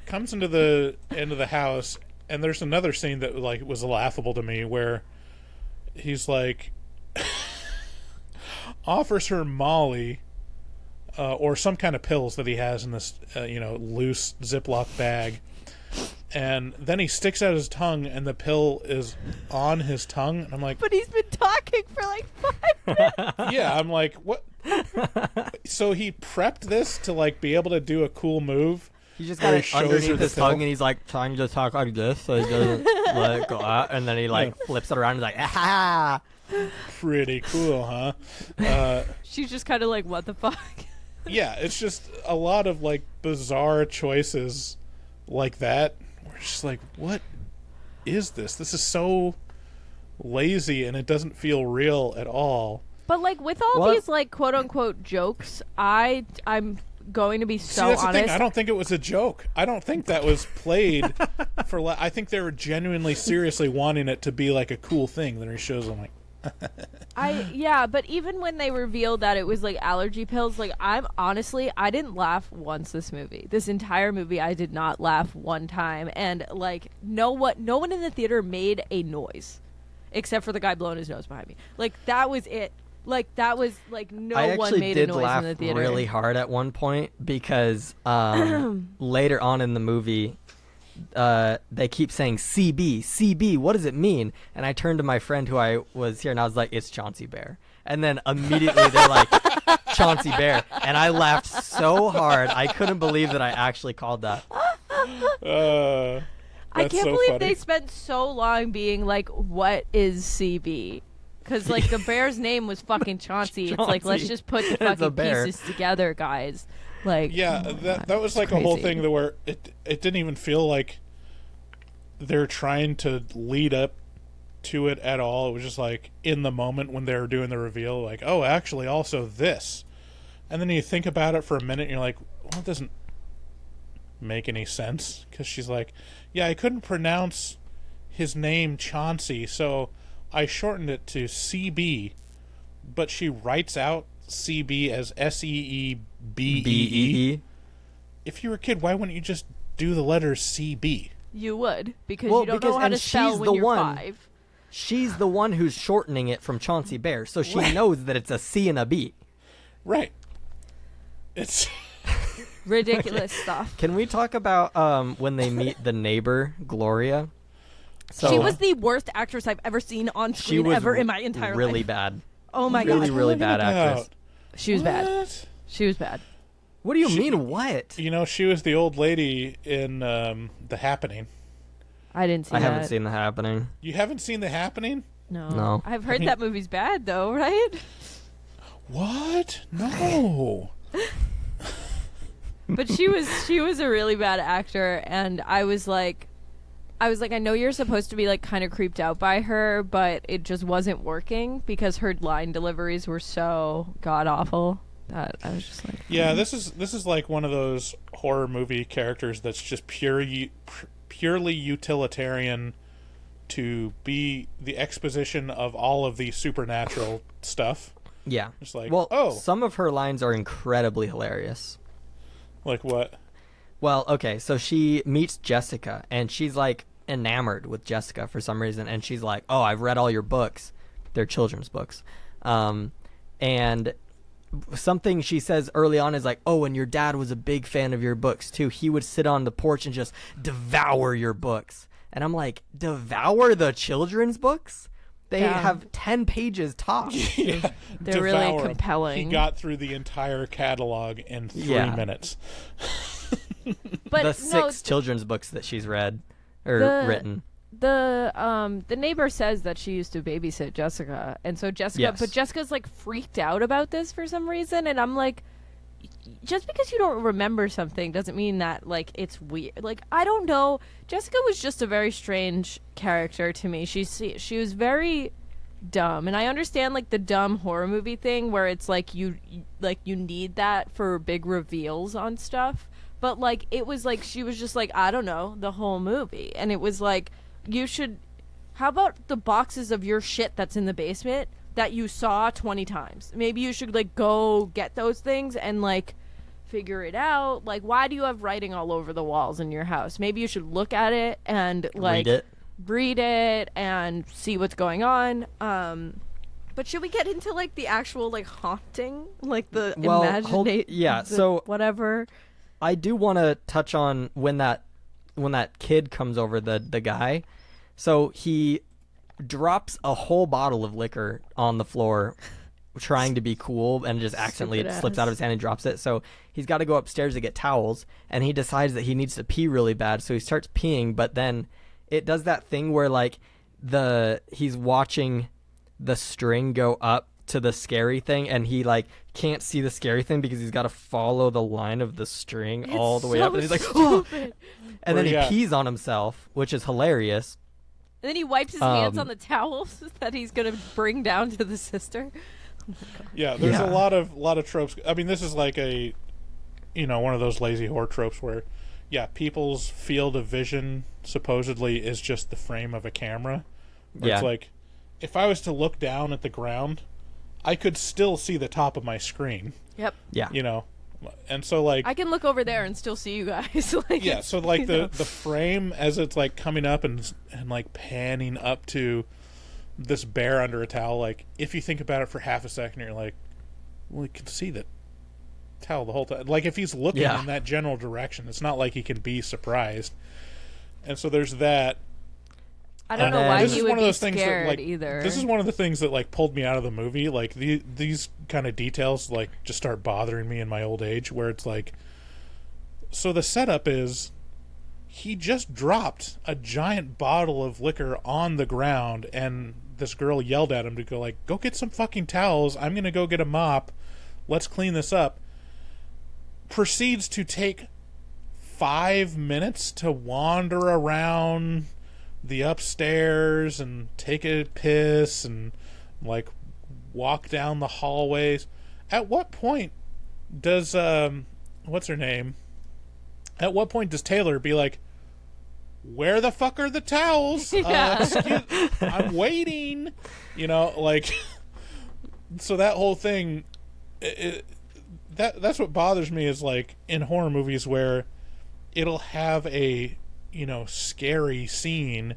comes into the end of the house, and there's another scene that like was laughable to me where he's like offers her Molly or some kind of pills that he has in this loose Ziploc bag. And then he sticks out his tongue, and the pill is on his tongue. And I'm like, But he's been talking for like 5 minutes. yeah, I'm like, what? So he prepped this to like be able to do a cool move. He just Where got he it shows her underneath the his pill. tongue, and he's like trying to talk like this so he doesn't let it go out. And then he like flips it around and he's like, ah. Pretty cool, huh? She's just kind of like, what the fuck? Yeah, it's just a lot of like bizarre choices like that. We're just like, what is this? This is so lazy, and it doesn't feel real at all. But like with all What? these like quote unquote jokes, I'm going to be See, so that's the honest. thing. I don't think it was a joke. I don't think that was played for. I think they were genuinely, seriously wanting it to be like a cool thing. Then he shows them like, But even when they revealed that it was like allergy pills, like I didn't laugh once this movie. This entire movie I did not laugh one time, and like no one in the theater made a noise except for the guy blowing his nose behind me. Like that was it. Like that was like no I one actually made did a noise laugh in the theater. really hard at one point because later on in the movie, they keep saying CB, CB. What does it mean? And I turned to my friend who I was here, and I was like, it's Chauncey Bear. And then immediately they're like, Chauncey Bear. And I laughed so hard. I couldn't believe that I actually called that. I can't so believe funny. they spent so long being like, what is CB? Because, like, the bear's name was fucking Chauncey. It's like, let's Chauncey. just put the It's a fucking bear. pieces together, guys. Like, Yeah, oh my that God, was it's like a whole crazy. thing where it didn't even feel like they're trying to lead up to it at all. It was just like in the moment when they were doing the reveal, like, oh, actually, also this. And then you think about it for a minute, and you're like, well, it doesn't make any sense. Because she's like, yeah, I couldn't pronounce his name Chauncey, so I shortened it to CB. But she writes out CB as SEEBEE. BEE. If you were a kid, why wouldn't you just do the letters CB? You would, because Well, you don't because- know how to and spell she's when the you're one- 5. She's the one who's shortening it from Chauncey Bear, so she knows that it's a C and a B. Right. It's Ridiculous stuff. Can we talk about when they meet the neighbor, Gloria? So She was the worst actress I've ever seen on she screen was ever in my entire really life. bad. Oh my Really, god. really bad actress. She was bad. What? She was bad. What do you mean, what? You know, she was the old lady in The Happening. I didn't see I that. haven't seen The Happening. You haven't seen The Happening? No. No. I've heard mean- that movie's bad though, right? What? No. But she was a really bad actor, and I was like, I know you're supposed to be like kind of creeped out by her, but it just wasn't working because her line deliveries were so god awful that I was just like, Yeah, this is like one of those horror movie characters that's just purely utilitarian to be the exposition of all of the supernatural stuff. Yeah. Just like, well, oh. some of her lines are incredibly hilarious. Like what? Well, okay, so she meets Jessica, and she's like enamored with Jessica for some reason, and she's like, "Oh, I've read all your books. They're children's books." And something she says early on is like, "Oh, and your dad was a big fan of your books too. He would sit on the porch and just devour your books." And I'm like, "Devour the children's books? They Yeah. have 10 pages tops." Yeah, They're really devour 'em. compelling. He got through the entire catalog in 3 Yeah. minutes. but The 6 children's books that she's read or The- written. the neighbor says that she used to babysit Jessica, and so Jessica, Yes. but Jessica's like freaked out about this for some reason, and I'm like, just because you don't remember something doesn't mean that like it's weird. Like, I don't know. Jessica was just a very strange character to me. She was very dumb, and I understand like the dumb horror movie thing where it's like you need that for big reveals on stuff, but like it was like she was just like, I don't know, the whole movie, and it was like, how about the boxes of your shit that's in the basement that you saw 20 times? Maybe you should like go get those things and like figure it out. Like, why do you have writing all over the walls in your house? Maybe you should look at it and like read it and see what's going on. But should we get into like the actual like haunting, like the yeah, so whatever? I do want to touch on when that kid comes over, the guy. So he drops a whole bottle of liquor on the floor trying to be cool, and just accidentally it slips out of his hand and drops it. So he's got to go upstairs to get towels, and he decides that he needs to pee really bad, so he starts peeing, but then it does that thing where like he's watching the string go up to the scary thing, and he like can't see the scary thing because he's got to follow the line of the string all the way up, and he's like, oh! And then he pees on himself, which is hilarious. And then he wipes his hands on the towels that he's gonna bring down to the sister. Yeah, there's a lot of tropes. I mean, this is like one of those lazy horror tropes where, yeah, people's field of vision supposedly is just the frame of a camera. Where it's like, if I was to look down at the ground, I could still see the top of my screen. Yep. Yeah. You know, and so like I can look over there and still see you guys. Like, yeah, so like the frame as it's like coming up and like panning up to this bear under a towel, like if you think about it for half a second, you're like, well, you can see that towel the whole time. Like if he's looking in that general direction, it's not like he can be surprised. And so there's that. I don't And know then- why This he is would one of be those things that, scared like, either. This is one of the things that like pulled me out of the movie. Like these kind of details like just start bothering me in my old age, where it's like, so the setup is he just dropped a giant bottle of liquor on the ground, and this girl yelled at him to go like, go get some fucking towels. I'm gonna go get a mop. Let's clean this up. Proceeds to take 5 minutes to wander around the upstairs and take a piss and like walk down the hallways. At what point does what's her name? At what point does Taylor be like, where the fuck are the towels? I'm waiting. You know, like, so that whole thing, that's what bothers me is like in horror movies where it'll have a, you know, scary scene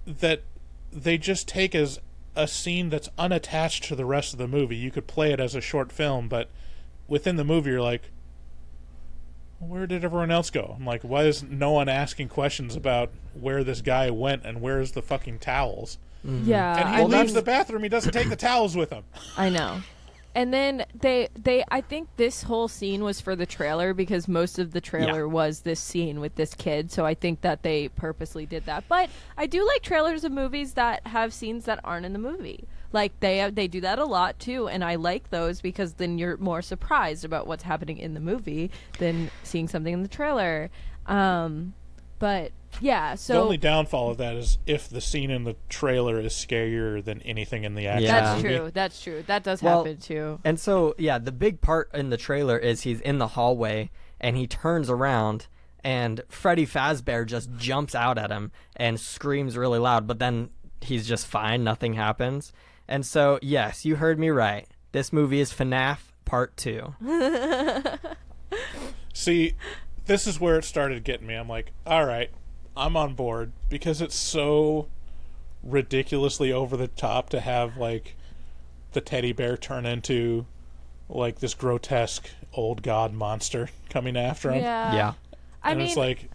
that they just take as a scene that's unattached to the rest of the movie. You could play it as a short film, but within the movie you're like, where did everyone else go? I'm like, why is no one asking questions about where this guy went and where's the fucking towels? Yeah, And he leaves the bathroom, he doesn't take the towels with him. I know. And then they I think this whole scene was for the trailer because most of the trailer was this scene with this kid, so I think that they purposely did that. But I do like trailers of movies that have scenes that aren't in the movie. Like they do that a lot too, and I like those because then you're more surprised about what's happening in the movie than seeing something in the trailer. But yeah, so The only downfall of that is if the scene in the trailer is scarier than anything in the actual Yeah. movie. That's true. That does Well, happen too. And so, yeah, the big part in the trailer is he's in the hallway and he turns around and Freddy Fazbear just jumps out at him and screams really loud, but then he's just fine. Nothing happens. And so, yes, you heard me right. This movie is FNAF Part 2. See, this is where it started getting me. I'm like, all right, I'm on board because it's so ridiculously over the top to have like the teddy bear turn into like this grotesque old god monster coming after him. Yeah. I And mean, it's like,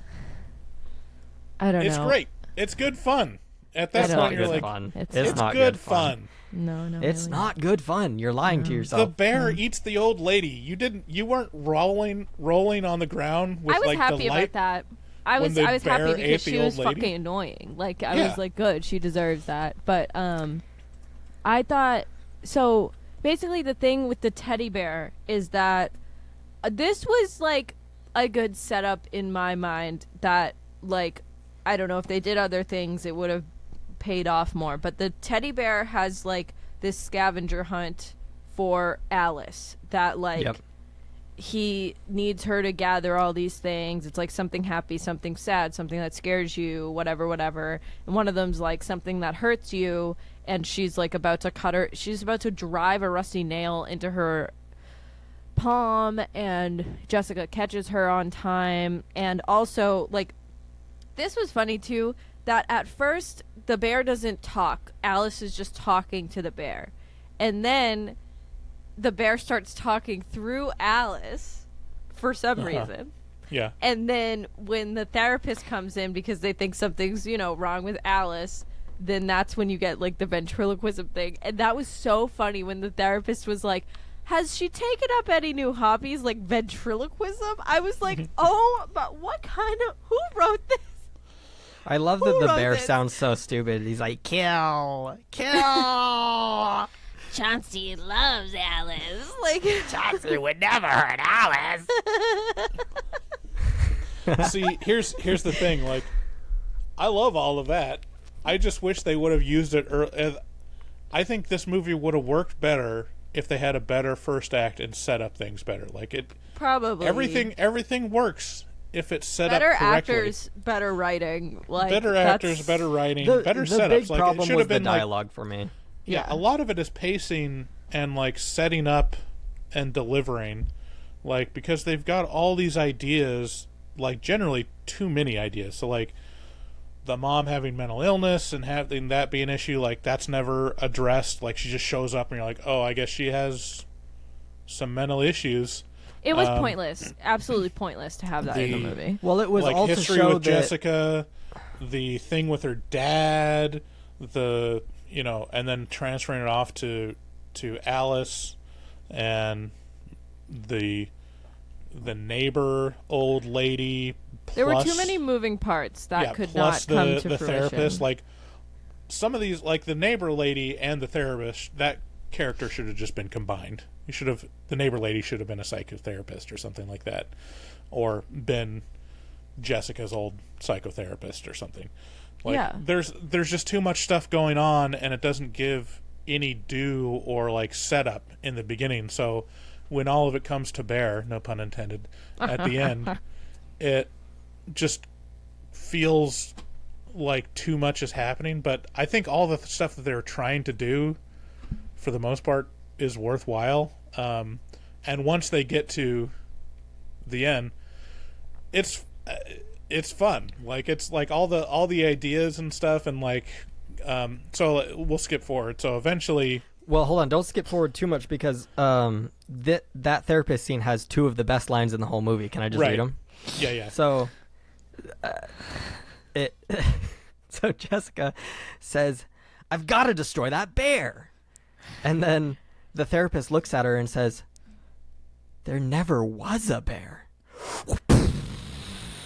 I don't know. it's great. It's good fun. At that It's point, not you're good like, fun. It's not good fun. No, It's really. not good fun. You're lying to The yourself. bear eats the old lady. You weren't rolling on the ground with I was like happy the light. about that. I when was the happy bear because ate she the was old lady? fucking annoying. Like I Yeah. was like, good, she deserves that. But I thought so. Basically, the thing with the teddy bear is that this was like a good setup in my mind. That like I don't know if they did other things, it would have paid off more. But the teddy bear has like this scavenger hunt for Alice that like. Yep. He needs her to gather all these things. It's like something happy, something sad, something that scares you, whatever. And one of them's like something that hurts you, and she's like about to drive a rusty nail into her palm, and Jessica catches her on time. And also, like, this was funny too, that at first the bear doesn't talk. Alice is just talking to the bear. And then the bear starts talking through Alice for some reason. Yeah. And then when the therapist comes in because they think something's, wrong with Alice, then that's when you get like the ventriloquism thing. And that was so funny when the therapist was like, has she taken up any new hobbies like ventriloquism? I was like, oh, but what kind of, who wrote this? I love Who that the wrote bear this? sounds so stupid. He's like, kill. Chauncey loves Alice. Like, Chauncey would never hurt Alice. See, here's the thing. Like, I love all of that. I just wish they would have used it. I think this movie would have worked better if they had a better first act and set up things better. Like it, probably everything works if it's set better up correctly. actors, better writing. Like Better that's- actors, better writing, The better the setups. big Like it problem should was have the been like, dialogue for me. yeah, Yeah. a lot of it is pacing and like setting up and delivering, like because they've got all these ideas, like generally too many ideas. So like the mom having mental illness and having that be an issue, like that's never addressed. Like she just shows up and you're like, oh, I guess she has some mental issues. It was pointless, absolutely pointless to have that in the movie. Well, it was like all to history show with that Jessica, the thing with her dad, and then transferring it off to Alice and the neighbor old lady. There were plus- too many moving parts that could plus not come the to fruition. therapist. Like some of these, like the neighbor lady and the therapist, that character should have just been combined. The neighbor lady should have been a psychotherapist or something like that, or been Jessica's old psychotherapist or something. Like, Yeah. There's just too much stuff going on, and it doesn't give any due or like setup in the beginning. So when all of it comes to bear, no pun intended, at the end, it just feels like too much is happening. But I think all the stuff that they're trying to do, for the most part, is worthwhile. And once they get to the end, it's fun. Like it's like all the ideas and stuff, and like so we'll skip forward. So eventually, Well, hold on. Don't skip forward too much because that therapist scene has two of the best lines in the whole movie. Can I just Right. read them? yeah. So, so Jessica says, "I've got to destroy that bear," and then the therapist looks at her and says, "There never was a bear."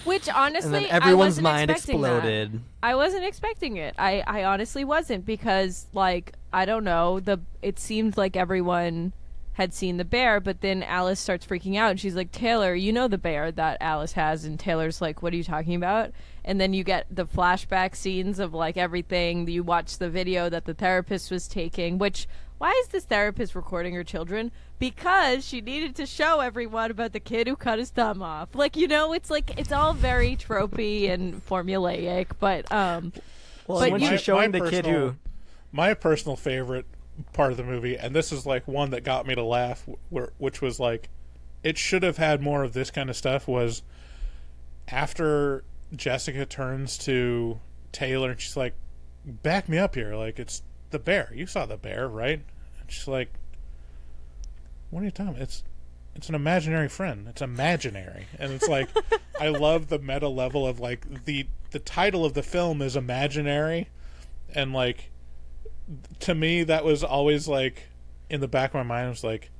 Which And honestly, then everyone's I wasn't mind expecting that. exploded. I wasn't expecting it. I honestly wasn't, because like I don't know, it seemed like everyone had seen the bear, but then Alice starts freaking out and she's like, "Taylor, you know the bear that Alice has?" And Taylor's like, "What are you talking about?" And then you get the flashback scenes of like everything. You watch the video that the therapist was taking, which why is this therapist recording her children? Because she needed to show everyone about the kid who cut his thumb off. Like, it's like it's all very tropey and formulaic, but Well, But when you- she's showing the kid who, my personal favorite part of the movie, and this is like one that got me to laugh, which was like, it should have had more of this kind of stuff, was after Jessica turns to Taylor and she's like, "Back me up here, like it's the bear. You saw the bear, right?" And she's like, "What are you talking about? It's an imaginary friend. It's imaginary." And it's like, I love the meta level of like the title of the film is Imaginary, and like to me that was always like in the back of my mind. I was like,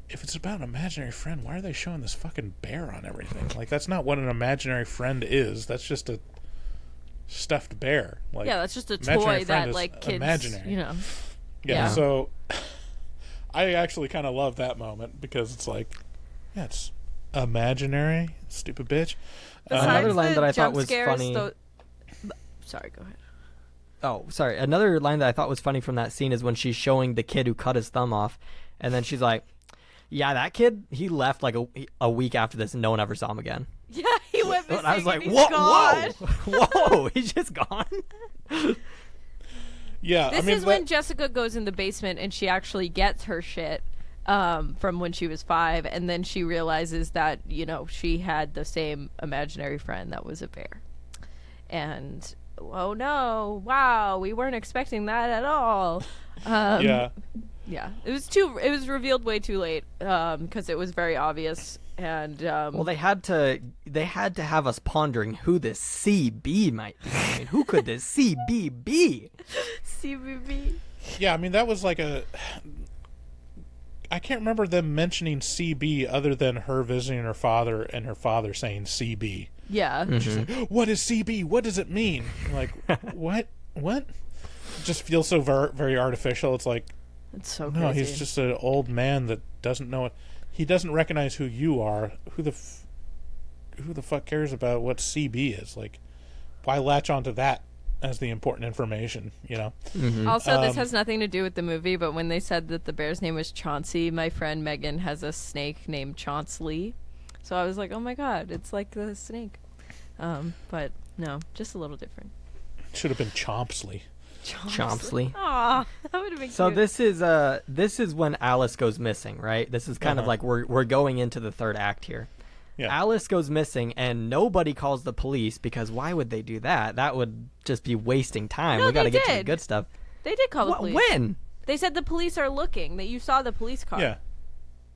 if it's about an imaginary friend, why are they showing this fucking bear on everything? Like that's not what an imaginary friend is. That's just a stuffed bear. Like, yeah, that's just a imaginary toy friend that is like kids, imaginary. you know. Yeah, Yeah. so I actually kind of love that moment because it's like, yeah, it's imaginary, stupid bitch. Another Besides line the that I thought jump was scares, funny- Sorry, go ahead. Oh, sorry. Another line that I thought was funny from that scene is when she's showing the kid who cut his thumb off, and then she's like, "Yeah, that kid, he left like a week after this, and no one ever saw him again." Yeah, he went missing. And I was like, and he's "Whoa, gone. whoa, he's just gone." Yeah, This I mean, is when Jessica goes in the basement and she actually gets her shit from when she was 5, and then she realizes that she had the same imaginary friend that was a bear, and oh no, wow, we weren't expecting that at all. yeah, It was revealed way too late because it was very obvious, and Well, they had to have us pondering who this CB might be. I mean, who could this CB be? CBB. yeah. I mean, that was like I can't remember them mentioning CB other than her visiting her father and her father saying CB. Yeah. She's like, "What is CB? What does it mean?" I'm like, what? It just feels so very artificial. It's like, It's so no, crazy. he's just an old man that doesn't know it. He doesn't recognize who you are. Who the fuck cares about what CB is? Like, why latch onto that as the important information? Also, this has nothing to do with the movie, but when they said that the bear's name was Chauncey, my friend Megan has a snake named Chauncey. So I was like, oh my god, it's like the snake. But no, just a little different. Should have been Chompsley. Chompsley. Aw, that would have been So cute. this is when Alice goes missing, right? This is kind of like we're going into the third act here. Yeah. Alice goes missing, and nobody calls the police because why would they do that? That would just be wasting time. No, We got to they get to the did. good stuff. They did call the police. When? They said the police are looking, that you saw the police car. Yeah.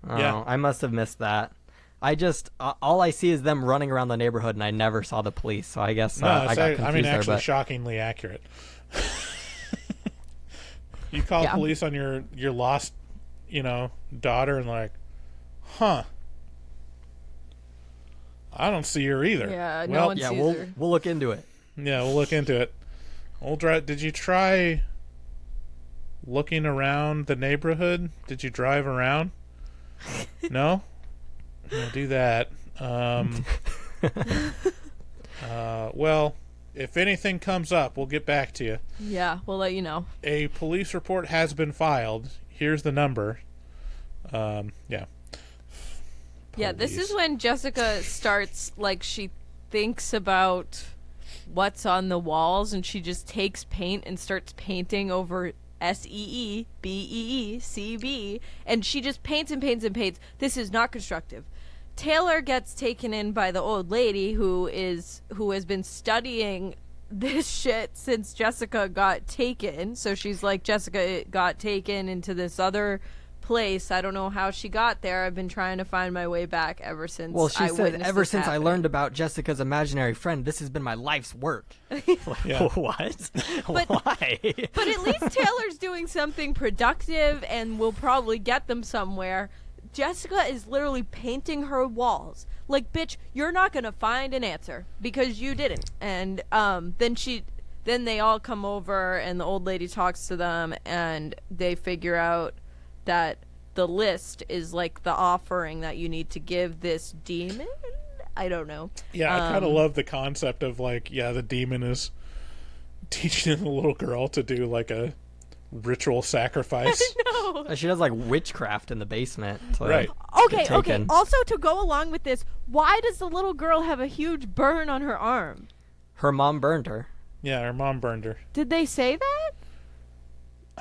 Oh, Yeah. I must have missed that. I just all I see is them running around the neighborhood, and I never saw the police. So I guess I got confused there. Actually, But shockingly accurate. You call police on your lost, daughter, and like, huh? I don't see her either. Yeah, no one sees her. We'll look into it. Yeah, we'll look into it. Did you try looking around the neighborhood? Did you drive around? No? Yeah, do that. Well, if anything comes up, we'll get back to you. Yeah, we'll let you know. A police report has been filed. Here's the number. Yeah. Yeah, this is when Jessica starts, like, she thinks about what's on the walls, and she just takes paint and starts painting over SEEBEECB, and she just paints and paints and paints. This is not constructive. Taylor gets taken in by the old lady who has been studying this shit since Jessica got taken. So she's like, Jessica got taken into this other place. I don't know how she got there. I've been trying to find my way back ever since. Well, she said, ever since I happening. learned about Jessica's imaginary friend, this has been my life's work. Yeah. What? But- Why? But at least Taylor's doing something productive and will probably get them somewhere. Jessica is literally painting her walls. Like, bitch, you're not gonna find an answer because you didn't. And then they all come over and the old lady talks to them and they figure out that the list is like the offering that you need to give this demon. I don't know. Yeah, I kind of love the concept of, like, the demon is teaching the little girl to do, like, a ritual sacrifice. No. She does, like, witchcraft in the basement. Right. Okay. taken. Also, to go along with this, why does the little girl have a huge burn on her arm? Her mom burned her. Yeah, her mom burned her. Did they say that?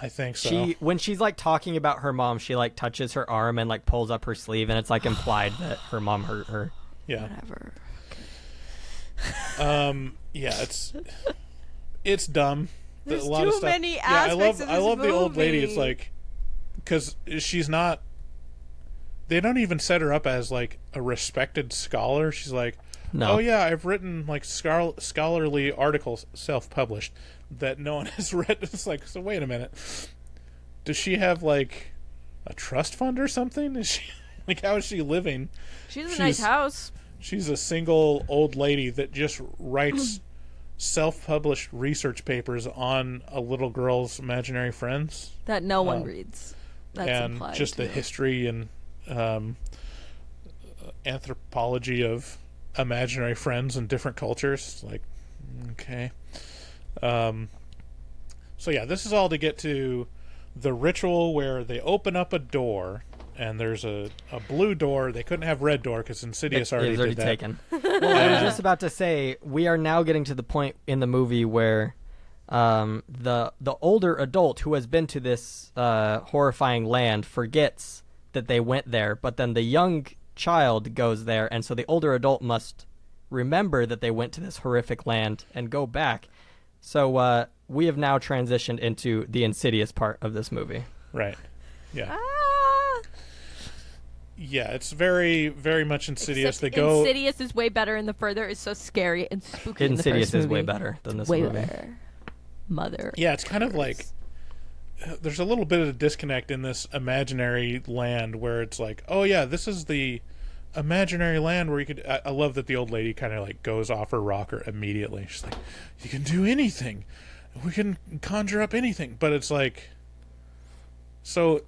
I think so. When she's, like, talking about her mom, she, like, touches her arm and, like, pulls up her sleeve, and it's, like, implied that her mom hurt her. Yeah. Whatever. Yeah, it's dumb. There's a lot too of stuff. many aspects of this I love the old lady. movie. It's like, because she's not. They don't even set her up as, like, a respected scholar. She's like, No. oh yeah, I've written, like, scholarly articles, self-published, that no one has read. It's like, so wait a minute. Does she have, like, a trust fund or something? Is she, like, how is she living? She has a nice house. She's a single old lady that just writes self-published research papers on a little girl's imaginary friends. That no one reads. That's and implied, just the too. history and anthropology of imaginary friends in different cultures. Like, okay. So yeah, this is all to get to the ritual where they open up a door and there's a blue door. They couldn't have red door because Insidious already It was already did that. taken. Well, I was just about to say, we are now getting to the point in the movie where the older adult who has been to this horrifying land forgets that they went there, but then the young child goes there, and so the older adult must remember that they went to this horrific land and go back. So we have now transitioned into the Insidious part of this movie. Right. Yeah. Ah! Yeah, it's very, very much Insidious. Except They go. Insidious is way better, and the further is so scary and spooky. in the Insidious first is way movie. better than this Way movie. better. Mother. Yeah, it's kind of like there's a little bit of a disconnect in this imaginary land where it's like, oh yeah, this is the imaginary land where you could. I love that the old lady kind of like goes off her rocker immediately. She's like, you can do anything, we can conjure up anything. But it's like, so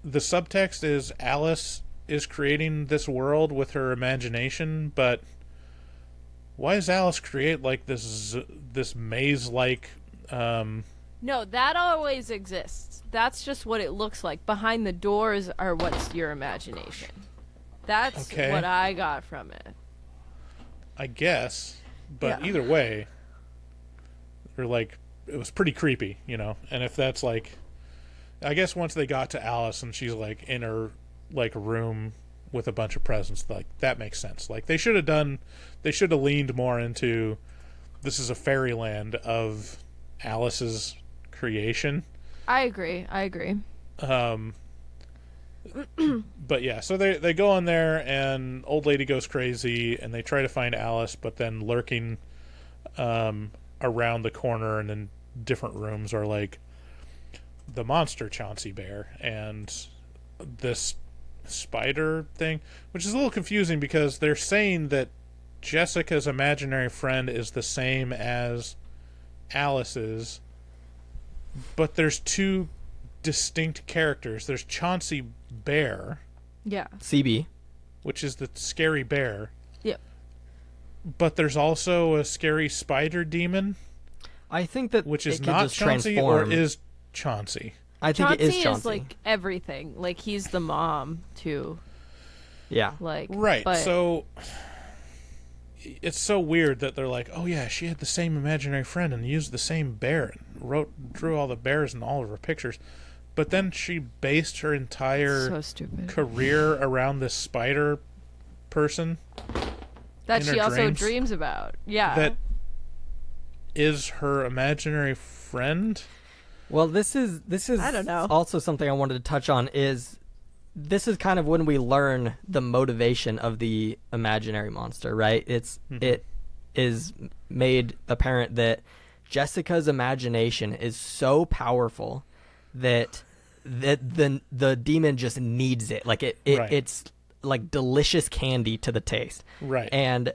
the subtext is Alice is creating this world with her imagination, but why does Alice create like this maze like? No, that always exists. That's just what it looks like. Behind the doors are what's your imagination. That's Okay. what I got from it. I guess, but Yeah. either way, they're like, it was pretty creepy, you know. And if that's like, I guess once they got to Alice and she's like in her like room with a bunch of presents, like that makes sense. Like they should have leaned more into this is a fairyland of Alice's creation. I agree. But yeah, so they go in there, and old lady goes crazy, and they try to find Alice, but then lurking around the corner and in different rooms are like the monster Chauncey Bear and this spider thing, which is a little confusing because they're saying that Jessica's imaginary friend is the same as Alice's, but there's two distinct characters. There's Chauncey Bear, Yeah. CB. which is the scary bear, Yep. but there's also a scary spider demon, I think that which is it could not just Chauncey, transform. or is Chauncey. I think Chauncey it is Chauncey. like everything. Like he's the mom too. Yeah. Like Right, But so it's so weird that they're like, oh yeah, she had the same imaginary friend and used the same bear and drew all the bears in all of her pictures. But then she based her entire so stupid. career around this spider person That in she her also dreams dreams about. Yeah. that is her imaginary friend. Well, this is I don't know. also something I wanted to touch on is this is kind of when we learn the motivation of the imaginary monster, right? It is made apparent that Jessica's imagination is so powerful that the demon just needs it. Like Right. it's like delicious candy to the taste. Right. And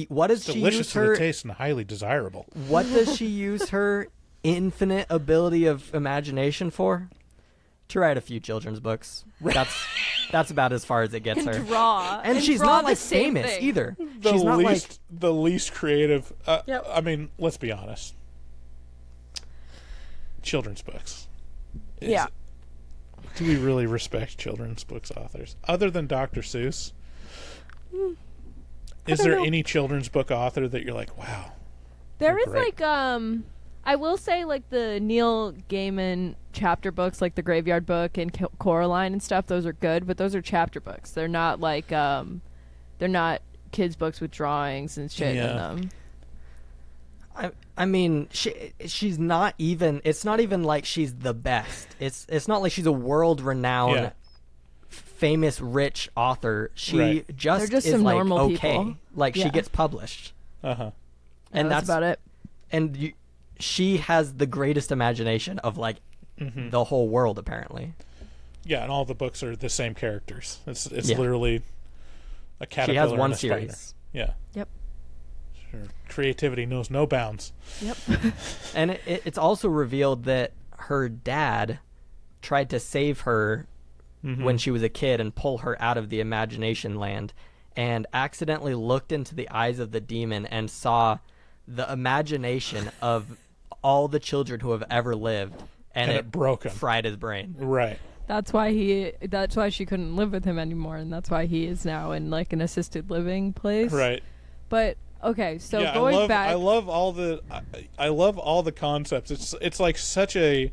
what does she Delicious use to her the taste and highly desirable. what does she use her infinite ability of imagination for? To write a few children's books. That's about as far as it gets and her. draw. And she's draw not the like same famous thing. either. The She's not like the least creative. Yep. I mean, let's be honest. Children's books. Yeah. Do we really respect children's books authors other than Dr. Seuss? Is there any children's book author that you're like, wow? There is Great. like I will say like the Neil Gaiman chapter books, like the Graveyard Book and Coraline and stuff. Those are good, but those are chapter books. They're not like they're not kids books with drawings and shit in Yeah. them. I mean, she's not even. It's not even like she's the best. It's not like she's a world-renowned, Yeah. famous, rich author. She Right. just They're just is some like normal okay. people. Like she Yeah. gets published, Uh-huh. and that's about it. And she has the greatest imagination of like the whole world, apparently. Yeah, and all the books are the same characters. It's Yeah. literally a caterpillar. She has and one a spider. series. Yeah. Yep. Her creativity knows no bounds. Yep. And it's also revealed that her dad tried to save her when she was a kid and pull her out of the imagination land, and accidentally looked into the eyes of the demon and saw the imagination of all the children who have ever lived, and it broke him. fried his brain. Right. That's why she couldn't live with him anymore, and that's why he is now in like an assisted living place. Right. But okay, so Yeah, going back, I love all the concepts. It's like such a,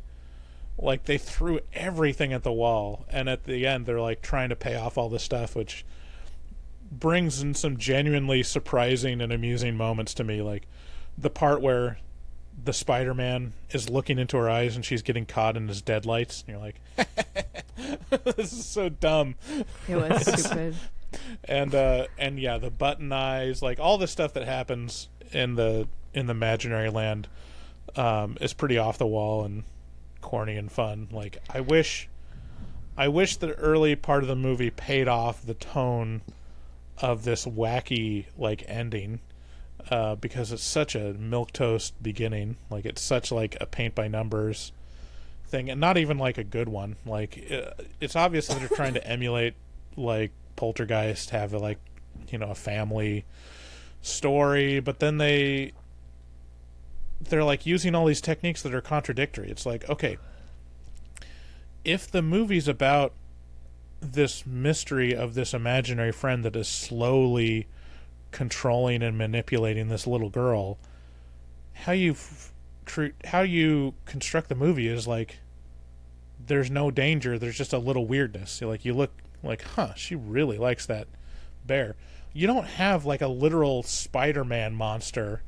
like they threw everything at the wall, and at the end they're like trying to pay off all this stuff, which brings in some genuinely surprising and amusing moments to me, like the part where the Spider-Man is looking into her eyes and she's getting caught in his deadlights, and you're like, this is so dumb. it was stupid. And yeah, the button eyes, like all the stuff that happens in the imaginary land is pretty off the wall and corny and fun. Like I wish the early part of the movie paid off the tone of this wacky like ending, because it's such a milquetoast beginning. Like it's such like a paint by numbers thing, and not even like a good one. Like it's obvious that they're trying to emulate like Poltergeist, have a a family story, but then they're like using all these techniques that are contradictory. It's like, okay, if the movie's about this mystery of this imaginary friend that is slowly controlling and manipulating this little girl, how you construct the movie is like there's no danger, there's just a little weirdness. You look like, she really likes that bear. You don't have like a literal Spider-Man monster,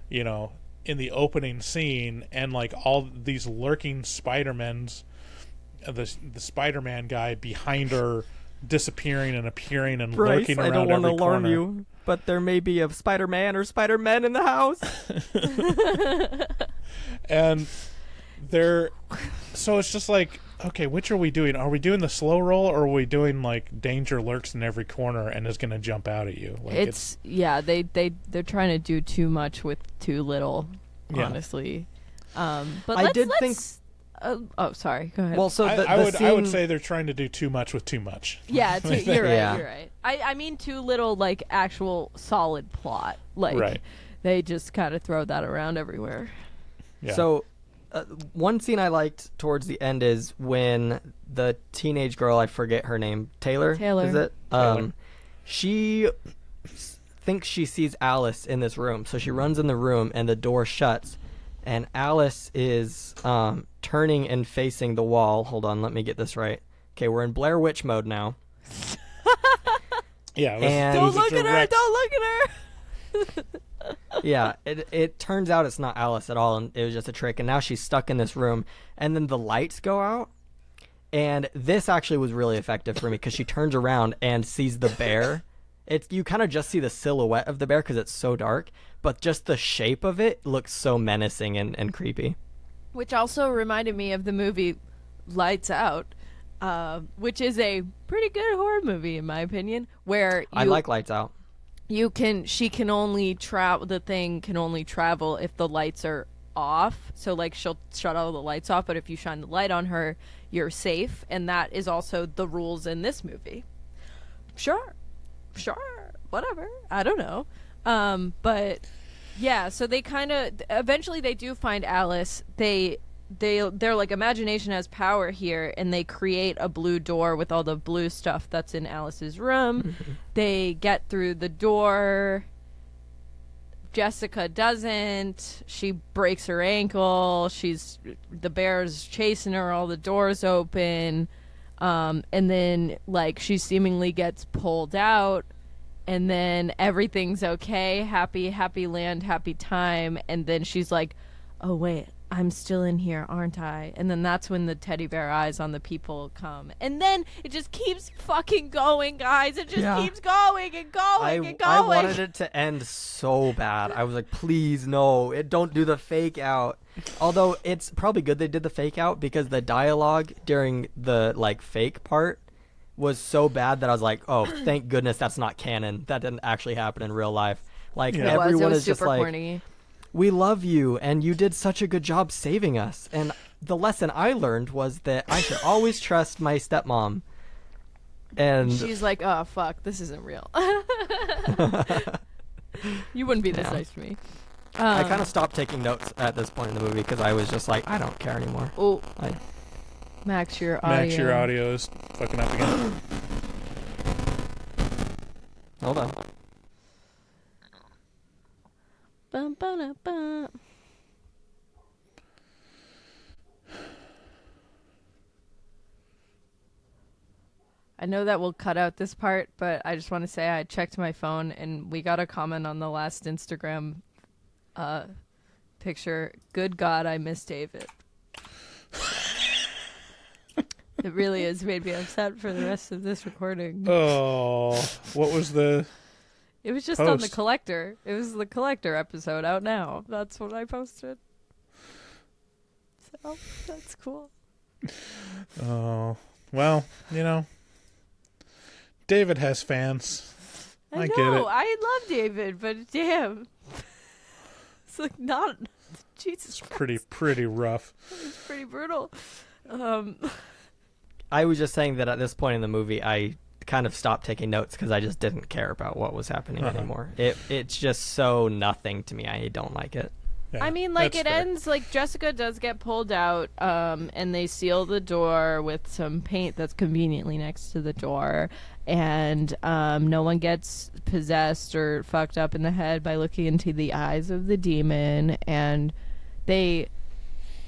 in the opening scene, and like all these lurking Spider-Mens the Spider-Man guy behind her, disappearing and appearing and Bryce, lurking I around don't want to every alarm corner. you, but there may be a Spider-Man or Spider-Men in the house. And so it's just like, okay, which are we doing? Are we doing the slow roll, or are we doing like danger lurks in every corner and is going to jump out at you? Like they're trying to do too much with too little, Yeah. honestly. But I did think. Oh, sorry. Go ahead. Well, so I would say they're trying to do too much with too much. Yeah, you're right. Yeah. You're right. I mean, too little, like actual solid plot. Like Right. they just kind of throw that around everywhere. Yeah. So, one scene I liked towards the end is when the teenage girl, I forget her name, Taylor, is it? Taylor. She thinks she sees Alice in this room, so she runs in the room and the door shuts, and Alice is turning and facing the wall. Hold on, let me get this right. Okay, we're in Blair Witch mode now. Yeah. And- Don't look at her! Don't look at her! Yeah, it turns out it's not Alice at all, and it was just a trick, and now she's stuck in this room, and then the lights go out, and this actually was really effective for me, because she turns around and sees the bear. You kind of just see the silhouette of the bear, because it's so dark, but just the shape of it looks so menacing and creepy. Which also reminded me of the movie Lights Out, which is a pretty good horror movie, in my opinion, where I like Lights Out. the thing can only travel if the lights are off. So like she'll shut all the lights off, but if you shine the light on her, you're safe. And that is also the rules in this movie. Sure, whatever. I don't know. But yeah, so they kind of eventually they do find Alice. They're like, imagination has power here, and they create a blue door with all the blue stuff that's in Alice's room. They get through the door. Jessica doesn't. She breaks her ankle. The bear's chasing her. All the doors open. And then like she seemingly gets pulled out, and then everything's okay. Happy land, happy time. And then she's like, oh wait, I'm still in here, aren't I? And then that's when the teddy bear eyes on the people come. And then it just keeps fucking going, guys. It just keeps going and going and going. I wanted it to end so bad. I was like, please, no. Don't do the fake out. Although it's probably good they did the fake out, because the dialogue during the like fake part was so bad that I was like, oh, thank goodness that's not canon. That didn't actually happen in real life. Like, everyone it was is just super like, corny. we love you, and you did such a good job saving us. And the lesson I learned was that I should always trust my stepmom. And She's like, oh, fuck, this isn't real. You wouldn't be this nice to me. I kind of stopped taking notes at this point in the movie, because I was just like, I don't care anymore. Oh, Max, your audio is fucking up again. Hold on. Bum, ba, bum. I know that we'll cut out this part, but I just want to say I checked my phone and we got a comment on the last Instagram picture. Good God, I miss David. It really has made me upset for the rest of this recording. Oh, what was the... It was just post? on the Collector. It was the Collector episode out now. That's what I posted. So, that's cool. Oh, well, David has fans. I get it. I love David, but damn. It's like not... Jesus Christ. Pretty rough. It's pretty brutal. I was just saying that at this point in the movie, I kind of stopped taking notes because I just didn't care about what was happening anymore. It's just so nothing to me. I don't like it. Yeah, I mean, like, that's it fair. ends, like, Jessica does get pulled out, and they seal the door with some paint that's conveniently next to the door, and no one gets possessed or fucked up in the head by looking into the eyes of the demon, and they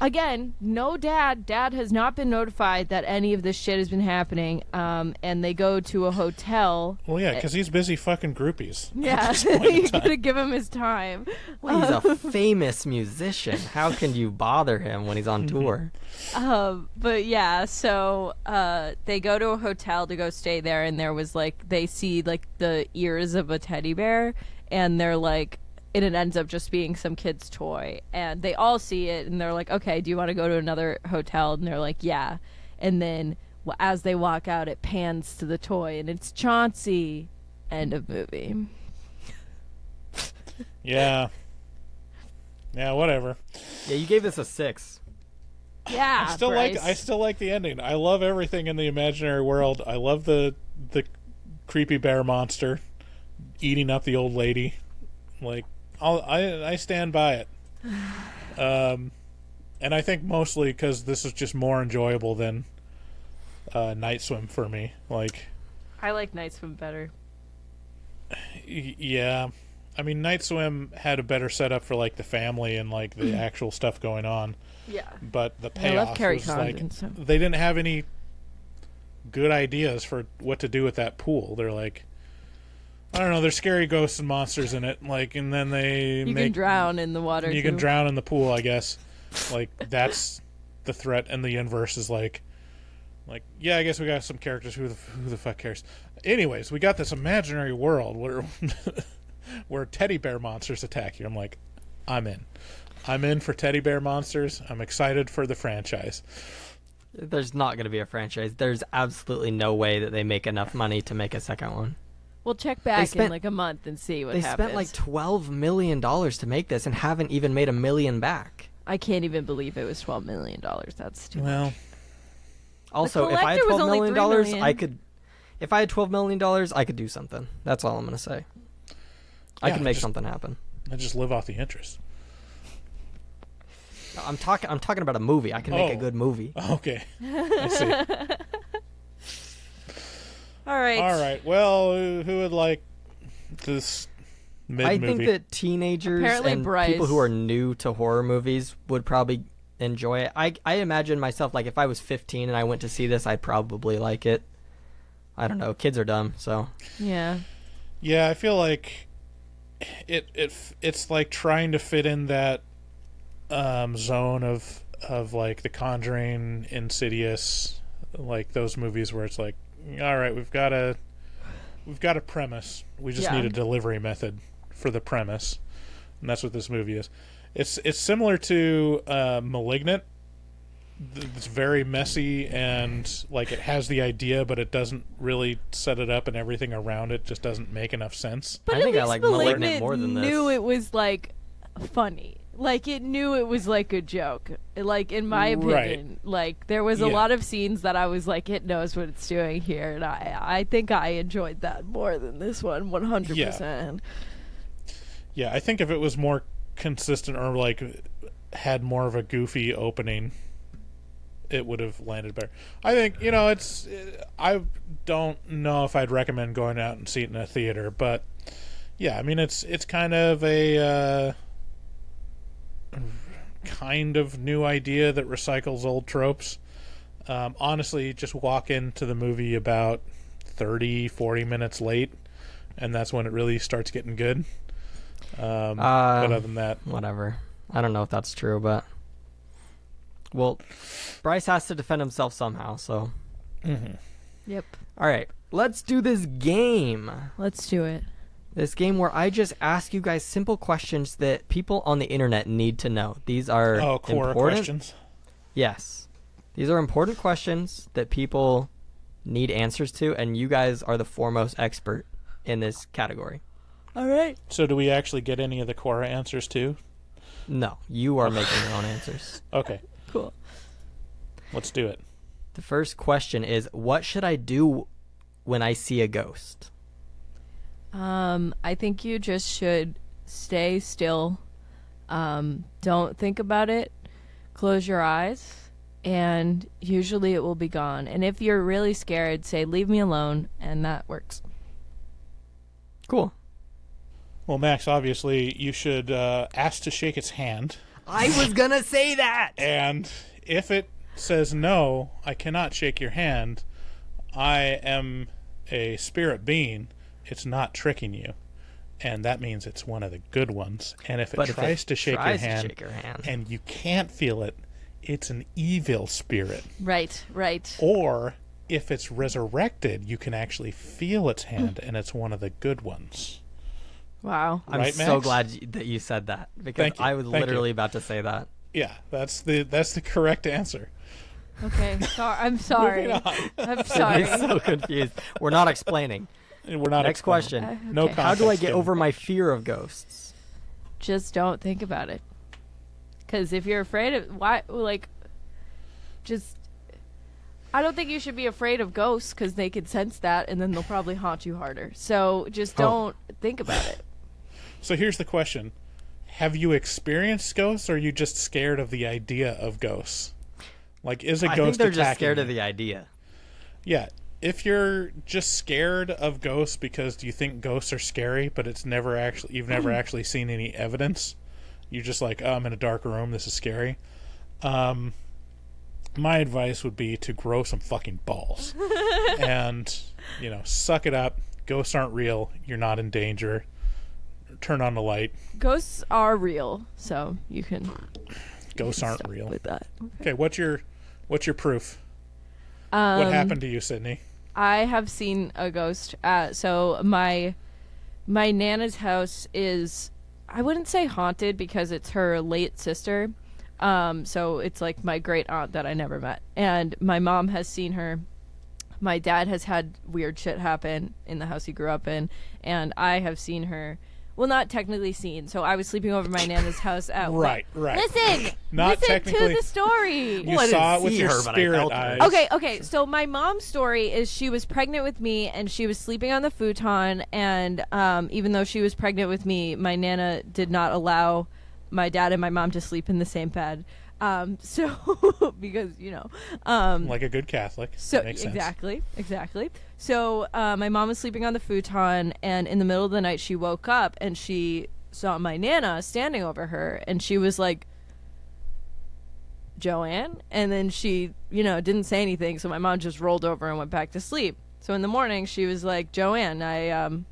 again, no dad. Dad has not been notified that any of this shit has been happening. And they go to a hotel. Well, yeah, because he's busy fucking groupies. Yeah, you gotta give him his time. Well, he's a famous musician. How can you bother him when he's on tour? But yeah, so they go to a hotel to go stay there, and there was like they see like the ears of a teddy bear, and they're like, and it ends up just being some kid's toy, and they all see it, and they're like, okay, do you want to go to another hotel? And they're like, yeah. And then as they walk out, it pans to the toy, and it's Chauncey. End of movie. Yeah. Yeah, whatever. Yeah, you gave this a 6. Yeah, I still like the ending. I love everything in the imaginary world. I love the creepy bear monster eating up the old lady. Like, I stand by it. And I think mostly because this is just more enjoyable than Night Swim for me. Like, I like Night Swim better. Yeah. I mean, Night Swim had a better setup for like the family and like the actual stuff going on. Yeah. But the I love payoff Carrie was Condon, like so. they didn't have any good ideas for what to do with that pool. They're like, I don't know, there's scary ghosts and monsters in it, like, and then you can drown in the water. You can drown in the pool, I guess. Like, that's the threat, and the inverse is like, yeah, I guess we got some characters. Who the fuck cares? Anyways, we got this imaginary world where teddy bear monsters attack you. I'm like, I'm in. I'm in for teddy bear monsters. I'm excited for the franchise. There's not going to be a franchise. There's absolutely no way that they make enough money to make a second one. We'll check back in like a month and see what happens. They spent like $12 million to make this and haven't even made $1 million back. I can't even believe it was $12 million. That's too much. Also, if I had $12 million, I could. If I had $12 million, I could do something. That's all I'm going to say. I could make something happen. I just live off the interest. I'm talking about a movie. I can make a good movie. Okay, I see. All right. Well, who would like this mid-movie? I think that teenagers Apparently and Bryce. people who are new to horror movies would probably enjoy it. I imagine myself, like, if I was 15 and I went to see this, I'd probably like it. I don't know. Kids are dumb, so. Yeah. Yeah, I feel like it's like trying to fit in that zone of like The Conjuring, Insidious, like those movies where it's like, all right, we've got a premise. We just need a delivery method for the premise, and that's what this movie is. It's similar to Malignant. It's very messy and like it has the idea, but it doesn't really set it up, and everything around it just doesn't make enough sense. But I think I like Malignant Malignant more than this. Knew it was like funny. Like it knew it was like a joke. Like in my opinion, like there was a lot of scenes that I was like, it knows what it's doing here, and I think I enjoyed that more than this one, 100%. Yeah, I think if it was more consistent or like had more of a goofy opening, it would have landed better. I think, I don't know if I'd recommend going out and see it in a theater, but yeah, I mean it's kind of a kind of new idea that recycles old tropes. Honestly, just walk into the movie about 30-40 minutes late, and that's when it really starts getting good. But other than that, whatever. I don't know if that's true, but well, Bryce has to defend himself somehow, so. Mm-hmm. Yep. All right, let's do this game. Let's do it. This game where I just ask you guys simple questions that people on the internet need to know. These are core important questions. Yes. These are important questions that people need answers to, and you guys are the foremost expert in this category. All right. So do we actually get any of the core answers too? No, you are making your own answers. Okay. Cool. Let's do it. The first question is, what should I do when I see a ghost? I think you just should stay still. Don't think about it. Close your eyes, and usually it will be gone. And if you're really scared, say, leave me alone, and that works. Cool. Well, Max, obviously, you should ask to shake its hand. I was gonna say that. And if it says no, I cannot shake your hand, I am a spirit being, it's not tricking you. And that means it's one of the good ones. And if it tries to shake your hand and you can't feel it, it's an evil spirit. Right, right. Or if it's resurrected, you can actually feel its hand and it's one of the good ones. Wow. I'm Right, so Max? glad that you said that, because Thank you. I was Thank literally you. about to say that. Yeah, that's the correct answer. Okay, I'm sorry. Moving on. I'm sorry. I'm so confused. We're not explaining. We're not Next explaining. question. No Okay. How do I context get given. over my fear of ghosts? Just don't think about it. Because if you're afraid of I don't think you should be afraid of ghosts, because they can sense that and then they'll probably haunt you harder. So just don't think about it. So here's the question. Have you experienced ghosts, or are you just scared of the idea of ghosts? Like, is a I ghost think they're just attacking scared you? of the idea. Yeah. If you're just scared of ghosts because you think ghosts are scary, but you've never actually seen any evidence, you're just like, oh, I'm in a dark room, this is scary. My advice would be to grow some fucking balls. And, suck it up. Ghosts aren't real. You're not in danger. Turn on the light. Ghosts are real, so you can Ghosts aren't stop real. with that. Okay, what's your proof? What happened to you, Sydney? I have seen a ghost. So my Nana's house is, I wouldn't say haunted because it's her late sister. So it's like my great aunt that I never met. And my mom has seen her. My dad has had weird shit happen in the house he grew up in. And I have seen her. Well, not technically seen. So I was sleeping over my Nana's house at Right. Listen! Not listen technically. to the story! You Well, I saw it didn't with see your her, but I spirit felt her. eyes. Okay. So my mom's story is she was pregnant with me, and she was sleeping on the futon. And even though she was pregnant with me, my Nana did not allow my dad and my mom to sleep in the same bed. So because Like a good Catholic. so That makes sense. exactly. So my mom was sleeping on the futon, and in the middle of the night, she woke up and she saw my Nana standing over her, and she was like, "Joanne," and then she, didn't say anything. So my mom just rolled over and went back to sleep. So in the morning, she was like, "Joanne,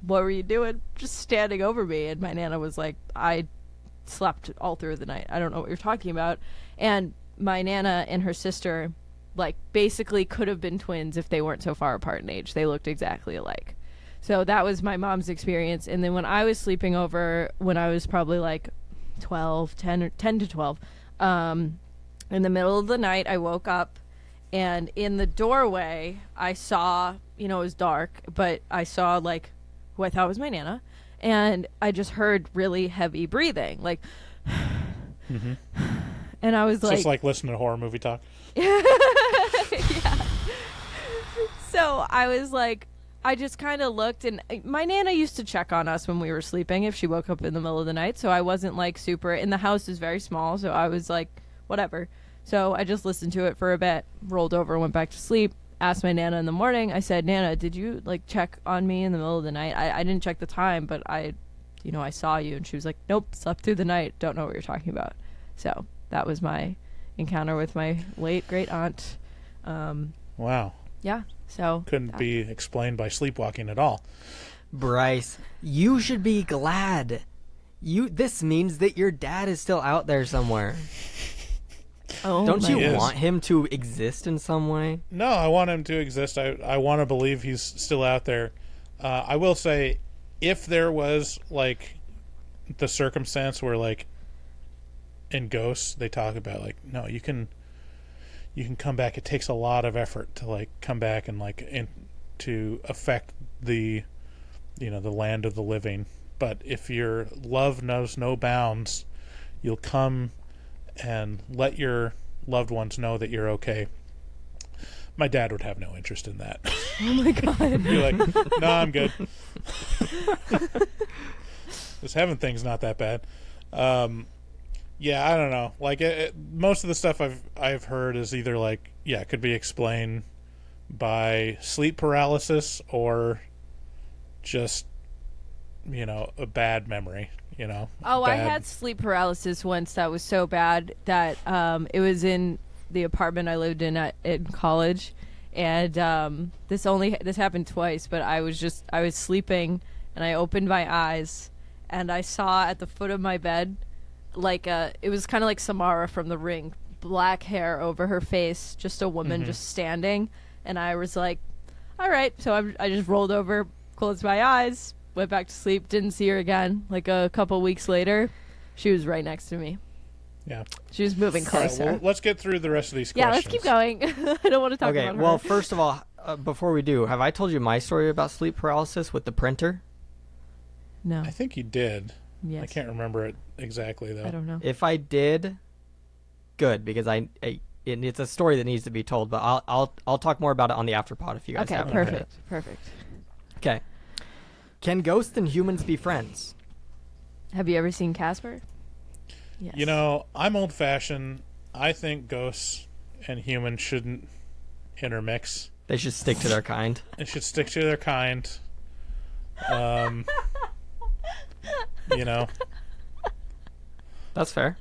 what were you doing? Just standing over me?" And my Nana was like, "I slept all through the night. I don't know what you're talking about." And my Nana and her sister, like, basically could have been twins if they weren't so far apart in age. They looked exactly alike. So that was my mom's experience. And then when I was sleeping over, when I was probably like 10 to 12, in the middle of the night, I woke up, and in the doorway, I saw, it was dark, but I saw, like, who I thought was my Nana. And I just heard really heavy breathing, like, and I was It's like, just like listening to horror movie talk. yeah. So I was like, I just kind of looked, and my Nana used to check on us when we were sleeping if she woke up in the middle of the night. So I wasn't like super, and the house is very small. So I was like, whatever. So I just listened to it for a bit, rolled over, went back to sleep. Asked my Nana in the morning. I said, "Nana, did you like check on me in the middle of the night? I didn't check the time, but I saw you." And she was like, "Nope, slept through the night. Don't know what you're talking about." So that was my encounter with my late great aunt. Wow. Yeah. So Couldn't be explained by sleepwalking at all. Bryce, you should be glad. This means that your dad is still out there somewhere. Oh, Don't you Yes. want him to exist in some way? No, I want him to exist. I want to believe he's still out there. I will say, if there was, like, the circumstance where, like, in Ghosts, they talk about, like, no, you can come back. It takes a lot of effort to, like, come back and, like, to affect the land of the living. But if your love knows no bounds, you'll come and let your loved ones know that you're okay. My dad would have no interest in that. Oh my god. Be like, no, I'm good. This heaven thing's not that bad. Yeah, I don't know. Like, most of the stuff I've heard is either like, yeah, it could be explained by sleep paralysis or just, a bad memory. Oh, I bad. had sleep paralysis once that was so bad that it was in the apartment I lived in college, and this happened twice. But I was sleeping, and I opened my eyes, and I saw at the foot of my bed, it was kind of like Samara from The Ring, black hair over her face, just a woman just standing, and I was like, all right. So I just rolled over, closed my eyes, went back to sleep, didn't see her again. Like a couple weeks later, she was right next to me. Yeah. She was moving closer. All right, well, let's get through the rest of these yeah, questions. let's keep going. I don't want to talk about her. Well, first of all, before we do, have I told you my story about sleep paralysis with the printer? No. I think you did. Yes. I can't remember it exactly, though. I don't know. If I did, good, because it's a story that needs to be told. But I'll talk more about it on the afterpod if you guys have it. Perfect. Okay. Can ghosts and humans be friends? Have you ever seen Casper? Yes. I'm old-fashioned. I think ghosts and humans shouldn't intermix. They should stick to their kind. They should stick to their kind. That's fair.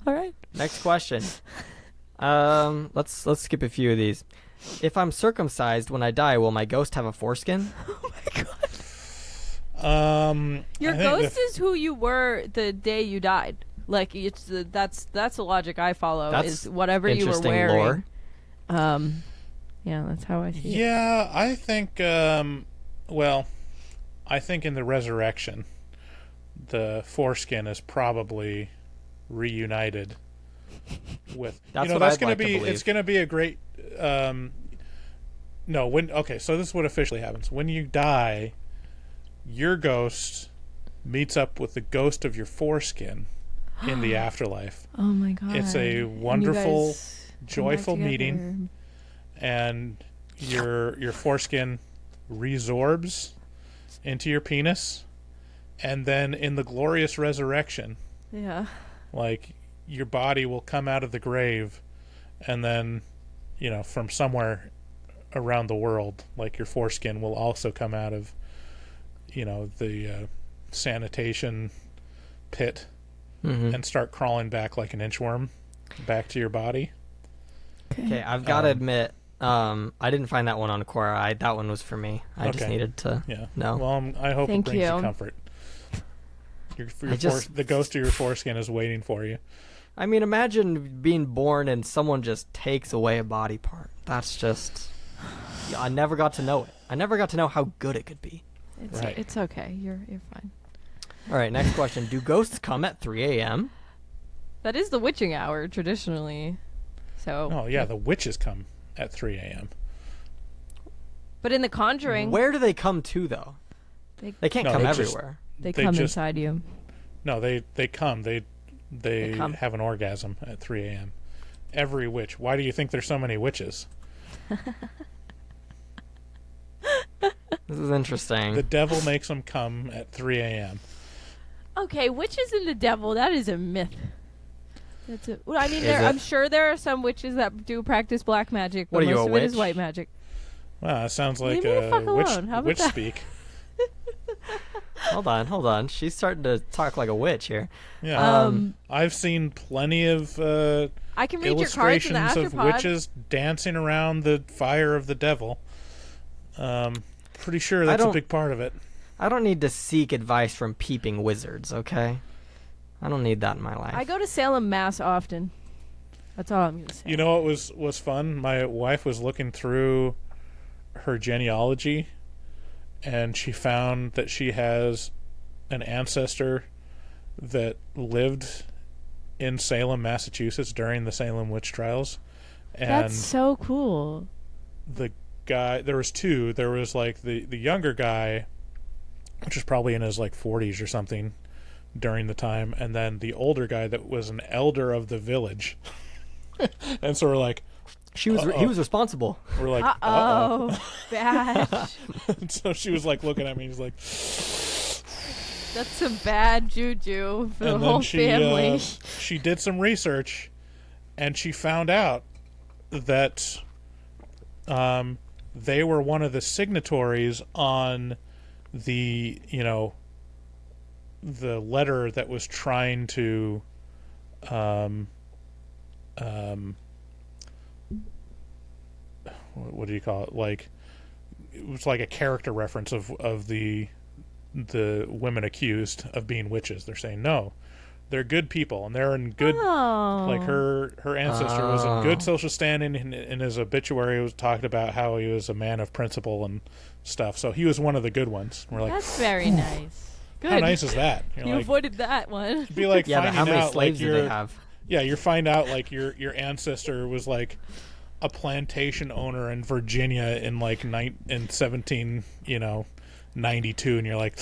All right. Next question. Let's skip a few of these. If I'm circumcised when I die, will my ghost have a foreskin? Oh my god. Your I think ghost is who you were the day you died. Like that's the logic I follow. That's is whatever you were interesting wearing. lore. Yeah, that's how I see it. Yeah, I think. I think in the resurrection, the foreskin is probably reunited with. That's that's what I'd going like to be. believe. It's going to be a great. So this is what officially happens. When you die, your ghost meets up with the ghost of your foreskin in the afterlife. Oh my god. It's a And you wonderful, guys come back joyful together. meeting, and your foreskin resorbs into your penis, and then in the glorious resurrection, Yeah. like your body will come out of the grave, and then from somewhere around the world, like your foreskin will also come out of the sanitation pit and start crawling back like an inchworm back to your body. Okay, I've got to admit, I didn't find that one on Quora. That one was for me. I just Okay. needed to know. Well, I hope Thank it brings you you. comfort. just- The ghost of your foreskin is waiting for you. I mean, imagine being born and someone just takes away a body part. That's just... I never got to know it. I never got to know how good it could be. Right. It's okay. You're fine. All right, next question. Do ghosts come at 3 a.m.? That is the witching hour traditionally. So. Oh, yeah, the witches come at 3 a.m. But in The Conjuring, Where do they come to, though? They can't No, come they just- everywhere. they they come just- inside you. No, they come. They come. have an orgasm at 3 a.m. Every witch. Why do you think there's so many witches? This is interesting. The devil makes them come at 3 a.m. Okay, witches and the devil, that is a myth. That's a, well, I mean, Is it? I'm sure there are some witches that do practice black magic, but What are you, most a of it is witch? white magic. Wow, that sounds like Leave me the fuck alone. How about witch that? speak. Hold on. She's starting to talk like a witch here. Yeah. I've seen plenty of I can read your cards in the illustrations of Astropod. witches dancing around the fire of the devil. Pretty sure that's a don't- big part of it. I don't need to seek advice from peeping wizards, okay? I don't need that in my life. I go to Salem, Mass often. That's all I'm going to say. You know what was fun? My wife was looking through her genealogy, and she found that she has an ancestor that lived in Salem, Massachusetts during the Salem witch trials. And That's so cool. the guy, there was two. There was like the younger guy, which was probably in his like 40s or something during the time, and then the older guy that was an elder of the village. And so we're like, he was responsible. we're like, Uh-oh. Bad. And so she was like looking at me. He's like, That's some bad juju for the and whole then family. she did some research, and she found out that they were one of the signatories on the letter that was trying to what do you call it? Like, it was like a character reference of the women accused of being witches. They're saying no, they're good people, and they're in good. Like her ancestor was in good social standing. In his obituary, was talked about how he was a man of principle and stuff. So he was one of the good ones. We're like, that's very nice. Good. How nice is that? You avoided that one. It'd be like Yeah, but finding how many out slaves like do they have? Yeah, you find out like your ancestor was like a plantation owner in Virginia in like in 1792, and you're like,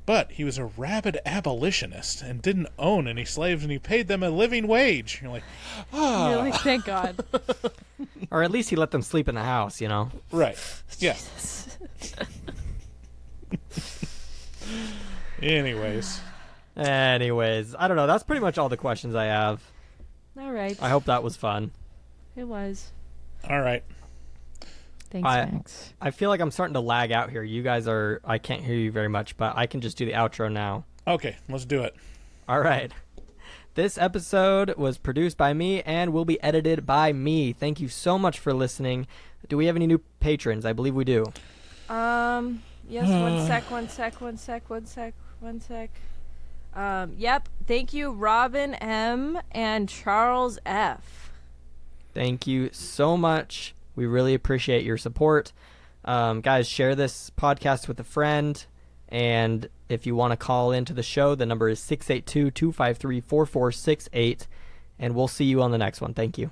but he was a rabid abolitionist and didn't own any slaves, and he paid them a living wage. You're like, You're like, thank God. Or at least he let them sleep in the house, you know? Right. Yeah. Anyways, I don't know. That's pretty much all the questions I have. All right. I hope that was fun. It was. all right. Thanks, Max. I feel like I'm starting to lag out here. You guys are... I can't hear you very much, but I can just do the outro now. Okay, let's do it. All right. This episode was produced by me and will be edited by me. Thank you so much for listening. Do we have any new patrons? I believe we do. Yes, one sec. Yep. Thank you, Robin M. and Charles F. Thank you so much. We really appreciate your support. Guys, share this podcast with a friend. And if you want to call into the show, the number is 682-253-4468. And we'll see you on the next one. Thank you.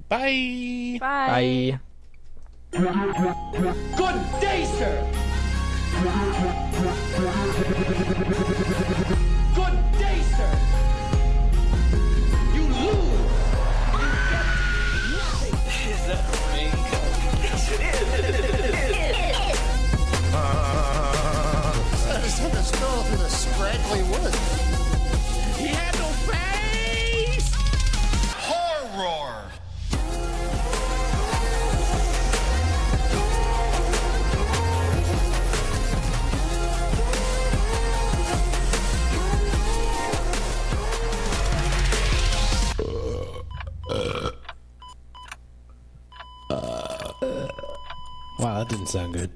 Bye. Bye. Good day, sir. Good day, sir. You lose. You get nothing. Is that a raincoat? Yes, it is. I just had to stroll through the scraggly woods. He had no face. Horror! Wow, that didn't sound good.